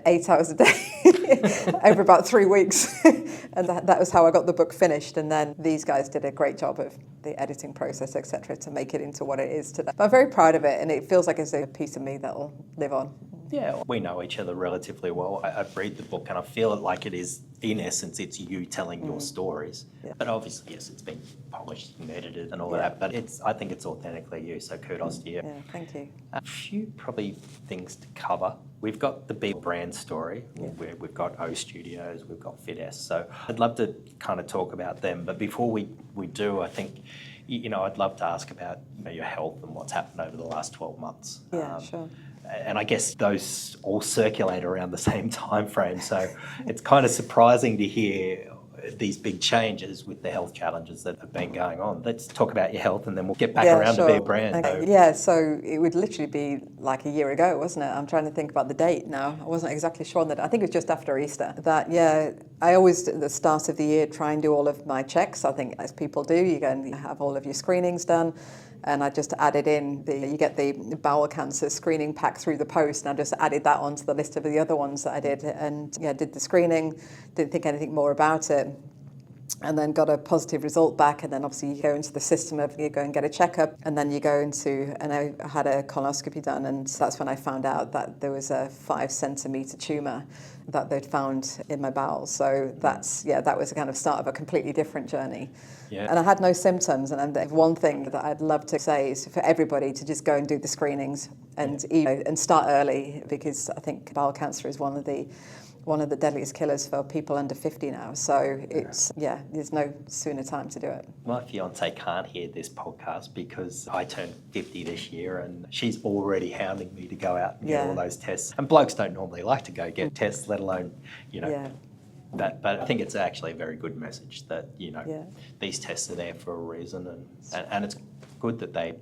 8 hours a day over about 3 weeks. And that was how I got the book finished. And then these guys did a great job of the editing process, etc., to make it into what it is today. But I'm very proud of it, and it feels like it's a piece of me that'll live on. Yeah, we know each other relatively well. I read the book and I feel it like it is, in essence, it's you telling your stories. Yeah. But obviously, yes, it's been polished and edited and all of that, but I think it's authentically you, so kudos to you. Yeah, thank you. A few probably things to cover. We've got the B brand story, where we've got O Studios, we've got FitS, so I'd love to kind of talk about them. But before we do, I think, I'd love to ask about your health and what's happened over the last 12 months. Yeah, sure. And I guess those all circulate around the same time frame. So it's kind of surprising to hear these big changes with the health challenges that have been going on. Let's talk about your health and then we'll get back around to Be a Brand. Okay. Yeah, so it would literally be like a year ago, wasn't it? I'm trying to think about the date now. I wasn't exactly sure on that. I think it was just after Easter. I always, at the start of the year, try and do all of my checks. I think as people do, you go and you have all of your screenings done. And I just added in you get the bowel cancer screening pack through the post, and I just added that onto the list of the other ones that I did, and did the screening, didn't think anything more about it, and then got a positive result back. And then obviously you go into the system of you go and get a checkup, and then you go into, and I had a colonoscopy done, and that's when I found out that there was a 5-centimetre tumour that they'd found in my bowels. So that was the kind of start of a completely different journey. Yeah. And I had no symptoms. And one thing that I'd love to say is for everybody to just go and do the screenings and and start early, because I think bowel cancer is one of the deadliest killers for people under 50 now. So there's no sooner time to do it. My fiance can't hear this podcast because I turned 50 this year and she's already hounding me to go out and get all those tests. And blokes don't normally like to go get tests, let alone, that. But I think it's actually a very good message that, these tests are there for a reason, and it's good that I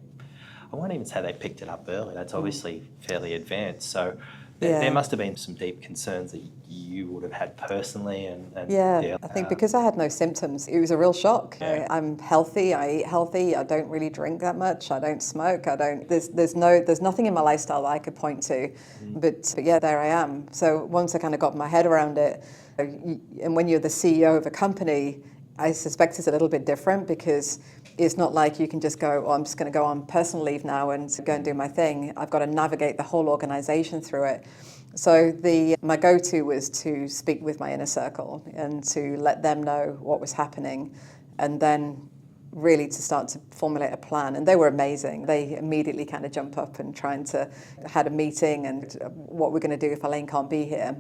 won't even say they picked it up early. That's obviously fairly advanced. So there must have been some deep concerns that you would have had personally. I think because I had no symptoms, it was a real shock. Yeah. I'm healthy, I eat healthy, I don't really drink that much, I don't smoke, there's nothing in my lifestyle that I could point to. But there I am. So once I kind of got my head around it, and when you're the CEO of a company, I suspect it's a little bit different, because it's not like you can just go, I'm just going to go on personal leave now and go and do my thing. I've got to navigate the whole organisation through it. So my go-to was to speak with my inner circle and to let them know what was happening, and then really to start to formulate a plan. And they were amazing. They immediately kind of jump up and had a meeting and what we're going to do if Elaine can't be here.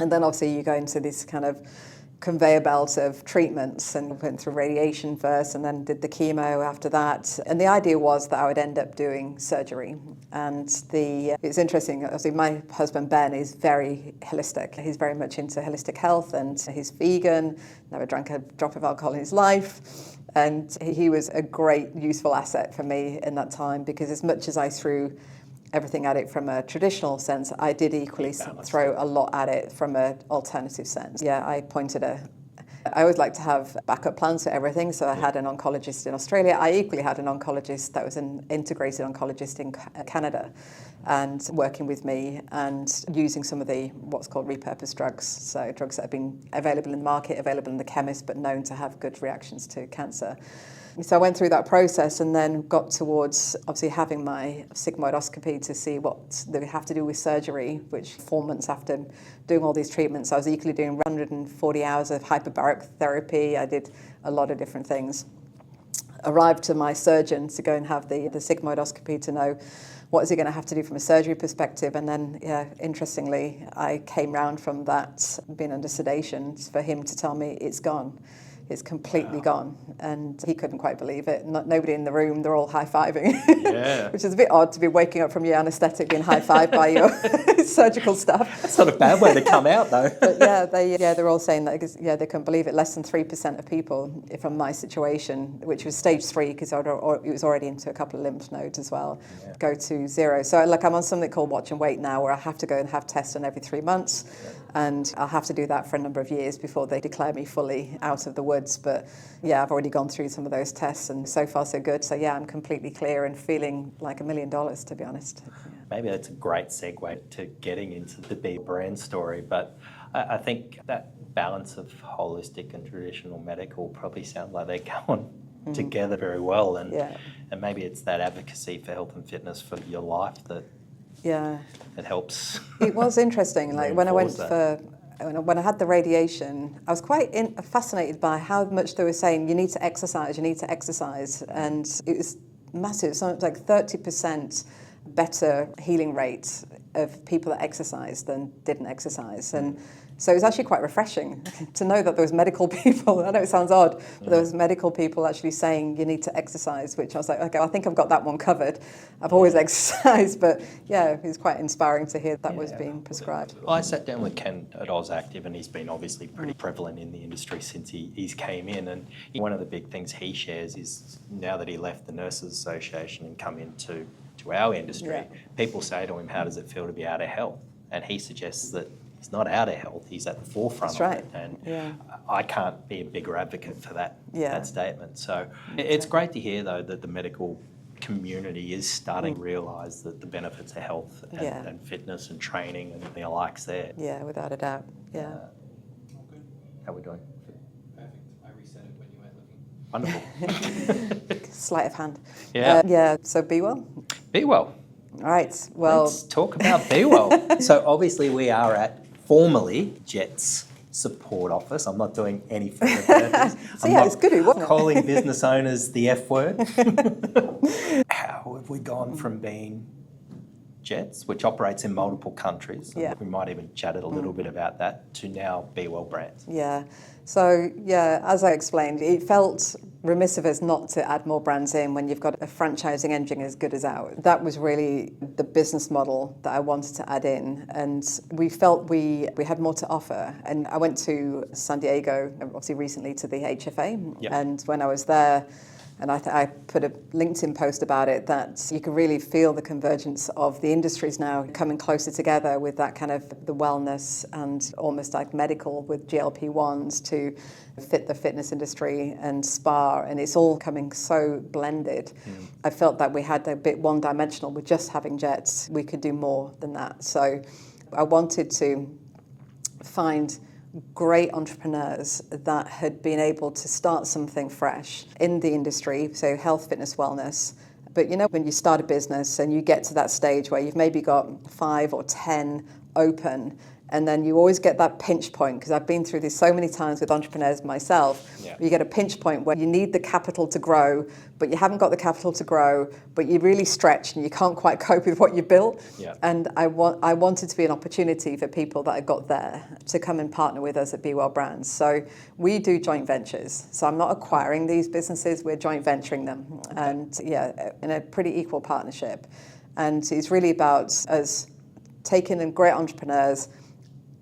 And then obviously you go into this kind of conveyor belt of treatments, and went through radiation first and then did the chemo after that. And the idea was that I would end up doing surgery. And it's interesting, obviously my husband Ben is very holistic. He's very much into holistic health, and he's vegan, never drank a drop of alcohol in his life. And he was a great, useful asset for me in that time, because as much as I threw everything at it from a traditional sense, I did equally throw a lot at it from an alternative sense. I always like to have backup plans for everything. So I had an oncologist in Australia. I equally had an oncologist that was an integrated oncologist in Canada, and working with me and using some of the what's called repurposed drugs. So drugs that have been available in the market, available in the chemist, but known to have good reactions to cancer. So I went through that process and then got towards obviously having my sigmoidoscopy to see what they have to do with surgery, which 4 months after doing all these treatments, I was equally doing 140 hours of hyperbaric therapy. I did a lot of different things. Arrived to my surgeon to go and have the sigmoidoscopy to know what is he going to have to do from a surgery perspective. And then, interestingly, I came round from that, being under sedation, for him to tell me it's gone. It's completely gone. And he couldn't quite believe it. Nobody in the room, they're all high-fiving, which is a bit odd to be waking up from your anaesthetic being high-fived by your surgical staff. That's not a bad way to come out, though. But they're all saying that, they couldn't believe it. Less than 3% of people from my situation, which was stage 3, because it was already into a couple of lymph nodes as well, go to 0. So I'm on something called watch and wait now, where I have to go and have tests done every 3 months. And I'll have to do that for a number of years before they declare me fully out of the woods. But I've already gone through some of those tests, and so far so good. So I'm completely clear and feeling like $1 million, to be honest. Maybe that's a great segue to getting into the Be a Brand story. But I think that balance of holistic and traditional medical probably sound like they're going together very well. And maybe it's that advocacy for health and fitness for your life that Yeah. It helps. It was interesting. Like when I went reinforce when I had the radiation, I was quite fascinated by how much they were saying, you need to exercise, and it was massive. Something like 30% better healing rate of people that exercised than didn't exercise. And so it was actually quite refreshing to know that there was medical people, I know it sounds odd, but there was medical people actually saying you need to exercise, which I was like, okay, I think I've got that one covered. I've always exercised, but yeah, it was quite inspiring to hear that was being prescribed. Well, I sat down with Ken at AusActive, and he's been obviously pretty prevalent in the industry since he's came in. And one of the big things he shares is now that he left the Nurses Association and come into our industry, people say to him, how does it feel to be out of health? And he suggests that he's not out of health, he's at the forefront of it. And I can't be a bigger advocate for that statement. So it's great to hear, though, that the medical community is starting to realise that the benefits of health and fitness and training and the likes there. Yeah, without a doubt. Yeah. How are we doing? Perfect. I reset it when you weren't looking. Wonderful. Sleight of hand. Yeah. So be well. Be well. All right. Well, let's talk about Be Well. So obviously we are at formerly Jet's support office. I'm not doing any further purpose. It's good, wasn't it? Calling business owners the F word. How have we gone from being Jet's, which operates in multiple countries, we might even chat a little bit about that, to now Be Well Brands? Yeah. So, as I explained, it felt remiss of us not to add more brands in when you've got a franchising engine as good as ours. That was really the business model that I wanted to add in, and we felt we had more to offer. And I went to San Diego, obviously recently, to the HFA, and when I was there, and I put a LinkedIn post about it, that you can really feel the convergence of the industries now coming closer together with that kind of the wellness and almost like medical with GLP-1s to fit the fitness industry and spa, and it's all coming so blended. I felt that we had a bit one-dimensional with just having Jets. We could do more than that. So I wanted to find great entrepreneurs that had been able to start something fresh in the industry, so health, fitness, wellness. But when you start a business and you get to that stage where you've maybe got 5 or 10 open, and then you always get that pinch point, because I've been through this so many times with entrepreneurs myself. You get a pinch point where you need the capital to grow, but you haven't got the capital to grow, but you're really stretched and you can't quite cope with what you built. And I wanted to be an opportunity for people that had got there to come and partner with us at Be Well Brands. So we do joint ventures. So I'm not acquiring these businesses, we're joint venturing them. And in a pretty equal partnership. And it's really about us taking in great entrepreneurs,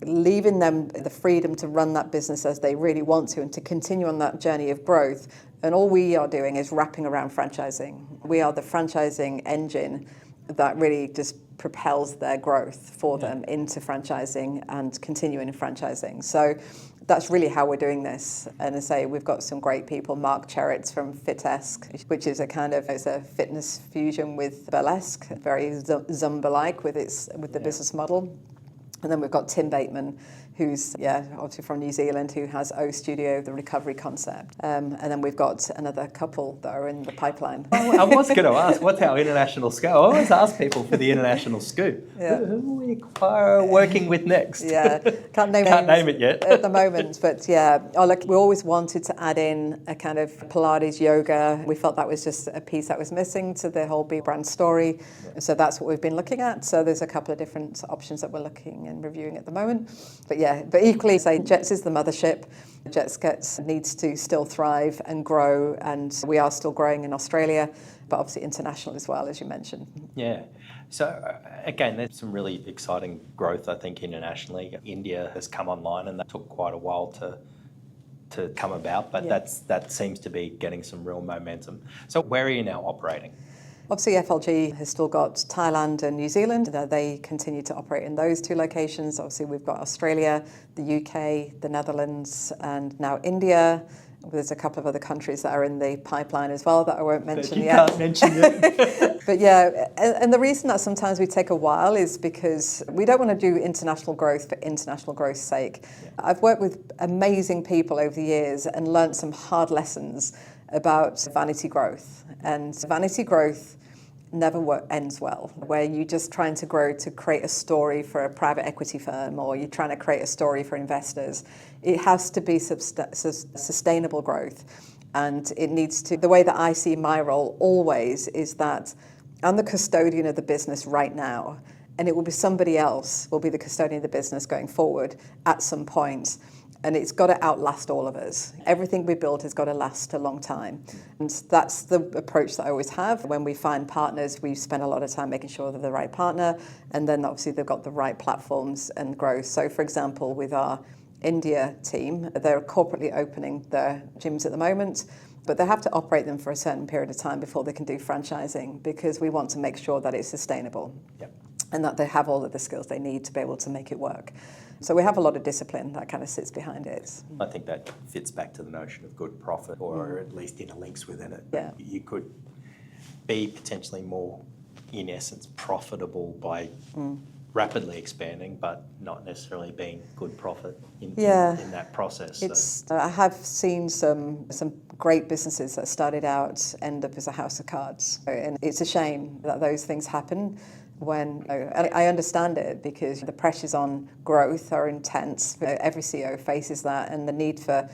leaving them the freedom to run that business as they really want to and to continue on that journey of growth. And all we are doing is wrapping around franchising. We are the franchising engine that really just propels their growth for them into franchising and continuing in franchising. So that's really how we're doing this. And I say we've got some great people. Mark Cherritz from Fitesque, which is it's a fitness fusion with burlesque, very Zumba-like with the business model. And then we've got Tim Bateman, who's, obviously from New Zealand, who has O Studio, the recovery concept. And then we've got another couple that are in the pipeline. I was going to ask, what's our international scoop? I always ask people for the international scoop. Who are we working with next? Can't name it yet at the moment. But we always wanted to add in a kind of Pilates yoga. We felt that was just a piece that was missing to the whole Be Brand story. So that's what we've been looking at. So there's a couple of different options that we're looking and reviewing at the moment. But equally, say Jets is the mothership. Jets needs to still thrive and grow, and we are still growing in Australia, but obviously international as well, as you mentioned. Yeah. So again, there's some really exciting growth, I think, internationally. India has come online, and that took quite a while to come about, but that seems to be getting some real momentum. So where are you now operating? Obviously, FLG has still got Thailand and New Zealand. They continue to operate in those 2 locations. Obviously, we've got Australia, the UK, the Netherlands, and now India. There's a couple of other countries that are in the pipeline as well that I won't mention yet. Can't mention it. But and the reason that sometimes we take a while is because we don't want to do international growth for international growth's sake. I've worked with amazing people over the years and learned some hard lessons about vanity growth. And vanity growth never ends well, where you're just trying to grow to create a story for a private equity firm, or you're trying to create a story for investors. It has to be sustainable growth. And it needs to, the way that I see my role always is that I'm the custodian of the business right now, and it will be somebody else will be the custodian of the business going forward at some point. And it's got to outlast all of us. Everything we build has got to last a long time. And that's the approach that I always have. When we find partners, we spend a lot of time making sure they're the right partner, and then obviously they've got the right platforms and growth. So for example, with our India team, they're corporately opening their gyms at the moment, but they have to operate them for a certain period of time before they can do franchising, because we want to make sure that it's sustainable. Yep. And that they have all of the skills they need to be able to make it work. So we have a lot of discipline that kind of sits behind it. I think that fits back to the notion of good profit, or at least interlinks within it. Yeah. You could be potentially more, in essence, profitable by rapidly expanding, but not necessarily being good profit in that process. I have seen some great businesses that started out end up as a house of cards. And it's a shame that those things happen. When I understand it, because the pressures on growth are intense. Every CEO faces that, and the need for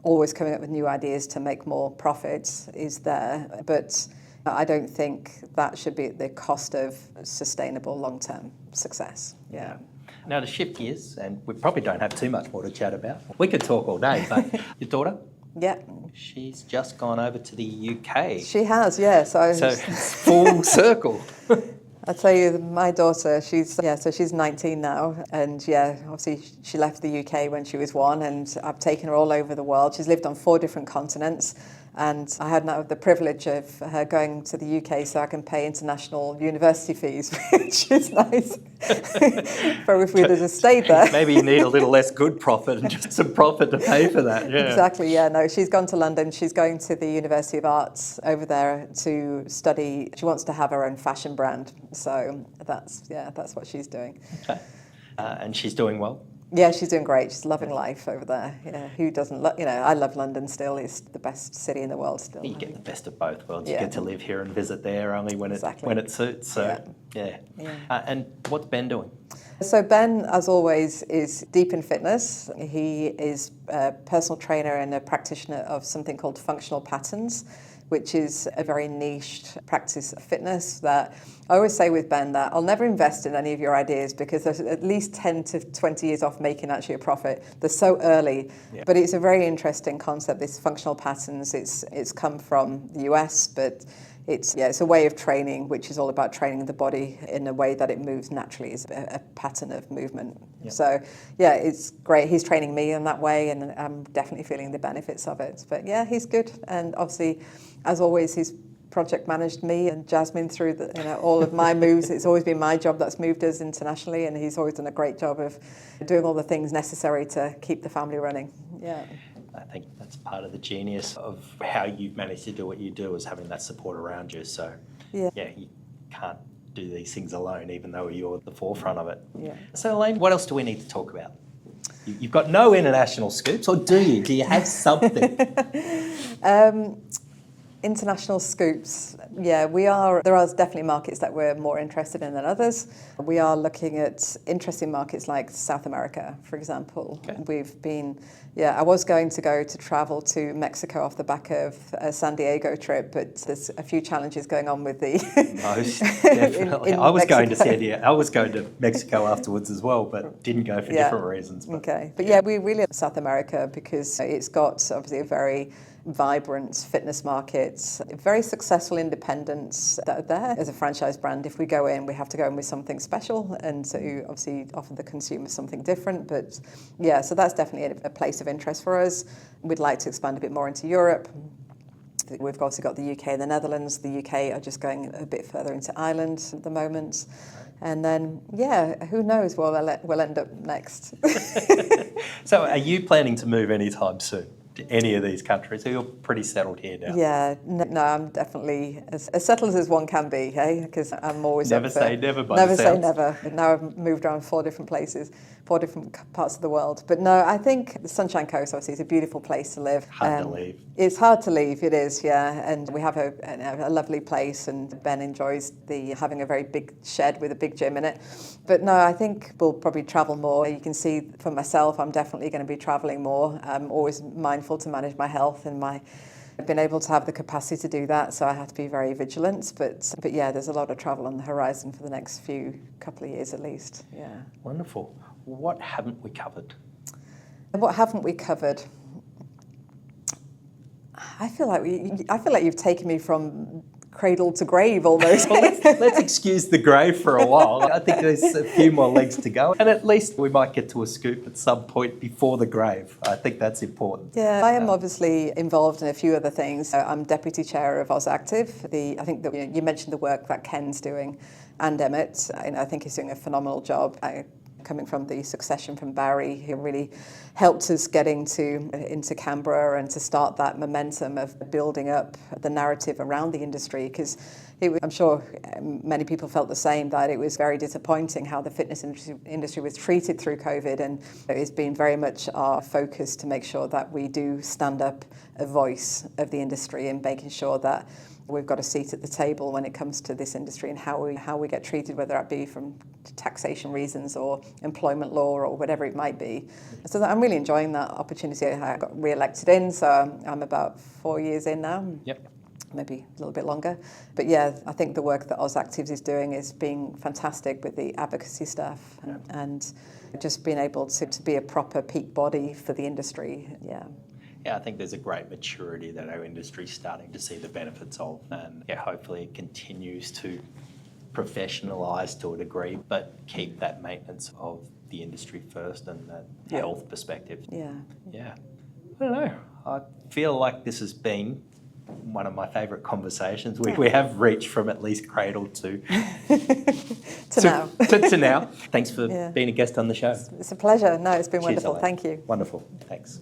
always coming up with new ideas to make more profits is there. But I don't think that should be at the cost of sustainable long-term success. Yeah. Now, to shift gears, and we probably don't have too much more to chat about. We could talk all day, but your daughter? Yeah. She's just gone over to the UK. She has, yeah. So it's full circle. I'll tell you, my daughter, she's 19 now, and obviously she left the UK when she was 1, and I've taken her all over the world. She's lived on 4 different continents, and I had now the privilege of her going to the UK so I can pay international university fees, which is nice. For if we'd have just stayed there. Maybe you need a little less good profit and just some profit to pay for that. Yeah. Exactly, yeah. No, she's gone to London. She's going to the University of Arts over there to study. She wants to have her own fashion brand. So that's what she's doing. Okay. And she's doing well? Yeah, she's doing great. She's loving life over there. Yeah, who doesn't I love London still. It's the best city in the world still. You get the best of both worlds. Yeah. You get to live here and visit there only when it suits. So, yeah. And what's Ben doing? So Ben, as always, is deep in fitness. He is a personal trainer and a practitioner of something called functional patterns, which is a very niche practice of fitness that I always say with Ben that I'll never invest in any of your ideas because there's at least 10 to 20 years off making actually a profit. They're so early, but it's a very interesting concept, this functional patterns. It's come from the US, but it's a way of training, which is all about training the body in a way that it moves naturally, is a pattern of movement. Yep. So, it's great. He's training me in that way, and I'm definitely feeling the benefits of it. But he's good. And obviously, as always, he's project managed me and Jasmine through all of my moves. It's always been my job that's moved us internationally, and he's always done a great job of doing all the things necessary to keep the family running. Yeah. I think that's part of the genius of how you've managed to do what you do, is having that support around you. So, you can't do these things alone, even though you're at the forefront of it. Yeah. So, Elaine, what else do we need to talk about? You've got no international scoops, or do you? Do you have something? International scoops. Yeah, there are definitely markets that we're more interested in than others. We are looking at interesting markets like South America, for example. Okay. We've been, I was going to travel to Mexico off the back of a San Diego trip, but there's a few challenges going on with the... Most definitely. I was going to San Diego. I was going to Mexico afterwards as well, but didn't go for different reasons. But, okay. But we really like South America because it's got obviously a very vibrant fitness market, very successful independents that are there as a franchise brand. If we go in, we have to go in with something special and to obviously offer the consumer something different. But so that's definitely a place of interest for us. We'd like to expand a bit more into Europe. We've also got the UK and the Netherlands. The UK are just going a bit further into Ireland at the moment. And then, who knows where we'll end up next. So are you planning to move anytime soon to any of these countries? So you're pretty settled here now. Yeah, no, I'm definitely as settled as one can be, because I'm always never say never. Never say never. Now I've moved around 4 different places, different parts of the world. But no, I think the Sunshine Coast obviously is a beautiful place to live. Hard to leave. It's hard to leave, it is, yeah. And we have a lovely place, and Ben enjoys having a very big shed with a big gym in it. But no, I think we'll probably travel more. You can see for myself, I'm definitely going to be traveling more. I'm always mindful to manage my health, and I've been able to have the capacity to do that, so I have to be very vigilant. But yeah, there's a lot of travel on the horizon for the next couple of years at least. Yeah. Wonderful. What haven't we covered? And what haven't we covered? I feel like you've taken me from cradle to grave almost. Well, let's excuse the grave for a while. I think there's a few more legs to go, and at least we might get to a scoop at some point before the grave. I think that's important. Yeah, I am obviously involved in a few other things. I'm deputy chair of AusActive. I think that you mentioned the work that Ken's doing, and Emmett. I think he's doing a phenomenal job. Coming from the succession from Barry, he really helped us get into Canberra and to start that momentum of building up the narrative around the industry, because I'm sure many people felt the same, that it was very disappointing how the fitness industry was treated through COVID, and it's been very much our focus to make sure that we do stand up a voice of the industry and making sure that we've got a seat at the table when it comes to this industry and how we get treated, whether that be from taxation reasons or employment law or whatever it might be. So I'm really enjoying that opportunity. I got re-elected in, so I'm about 4 years in now. Yep. Maybe a little bit longer. But yeah, I think the work that AusActives is doing is being fantastic with the advocacy staff and just being able to be a proper peak body for the industry. Yeah. Yeah, I think there's a great maturity that our industry's starting to see the benefits of, and hopefully it continues to professionalise to a degree, but keep that maintenance of the industry first and that health perspective. Yeah. Yeah. I don't know. I feel like this has been one of my favourite conversations. We have reached from at least cradle to now. to now. Thanks for being a guest on the show. It's a pleasure. No, it's been Cheers, wonderful. Elaine. Thank you. Wonderful. Thanks.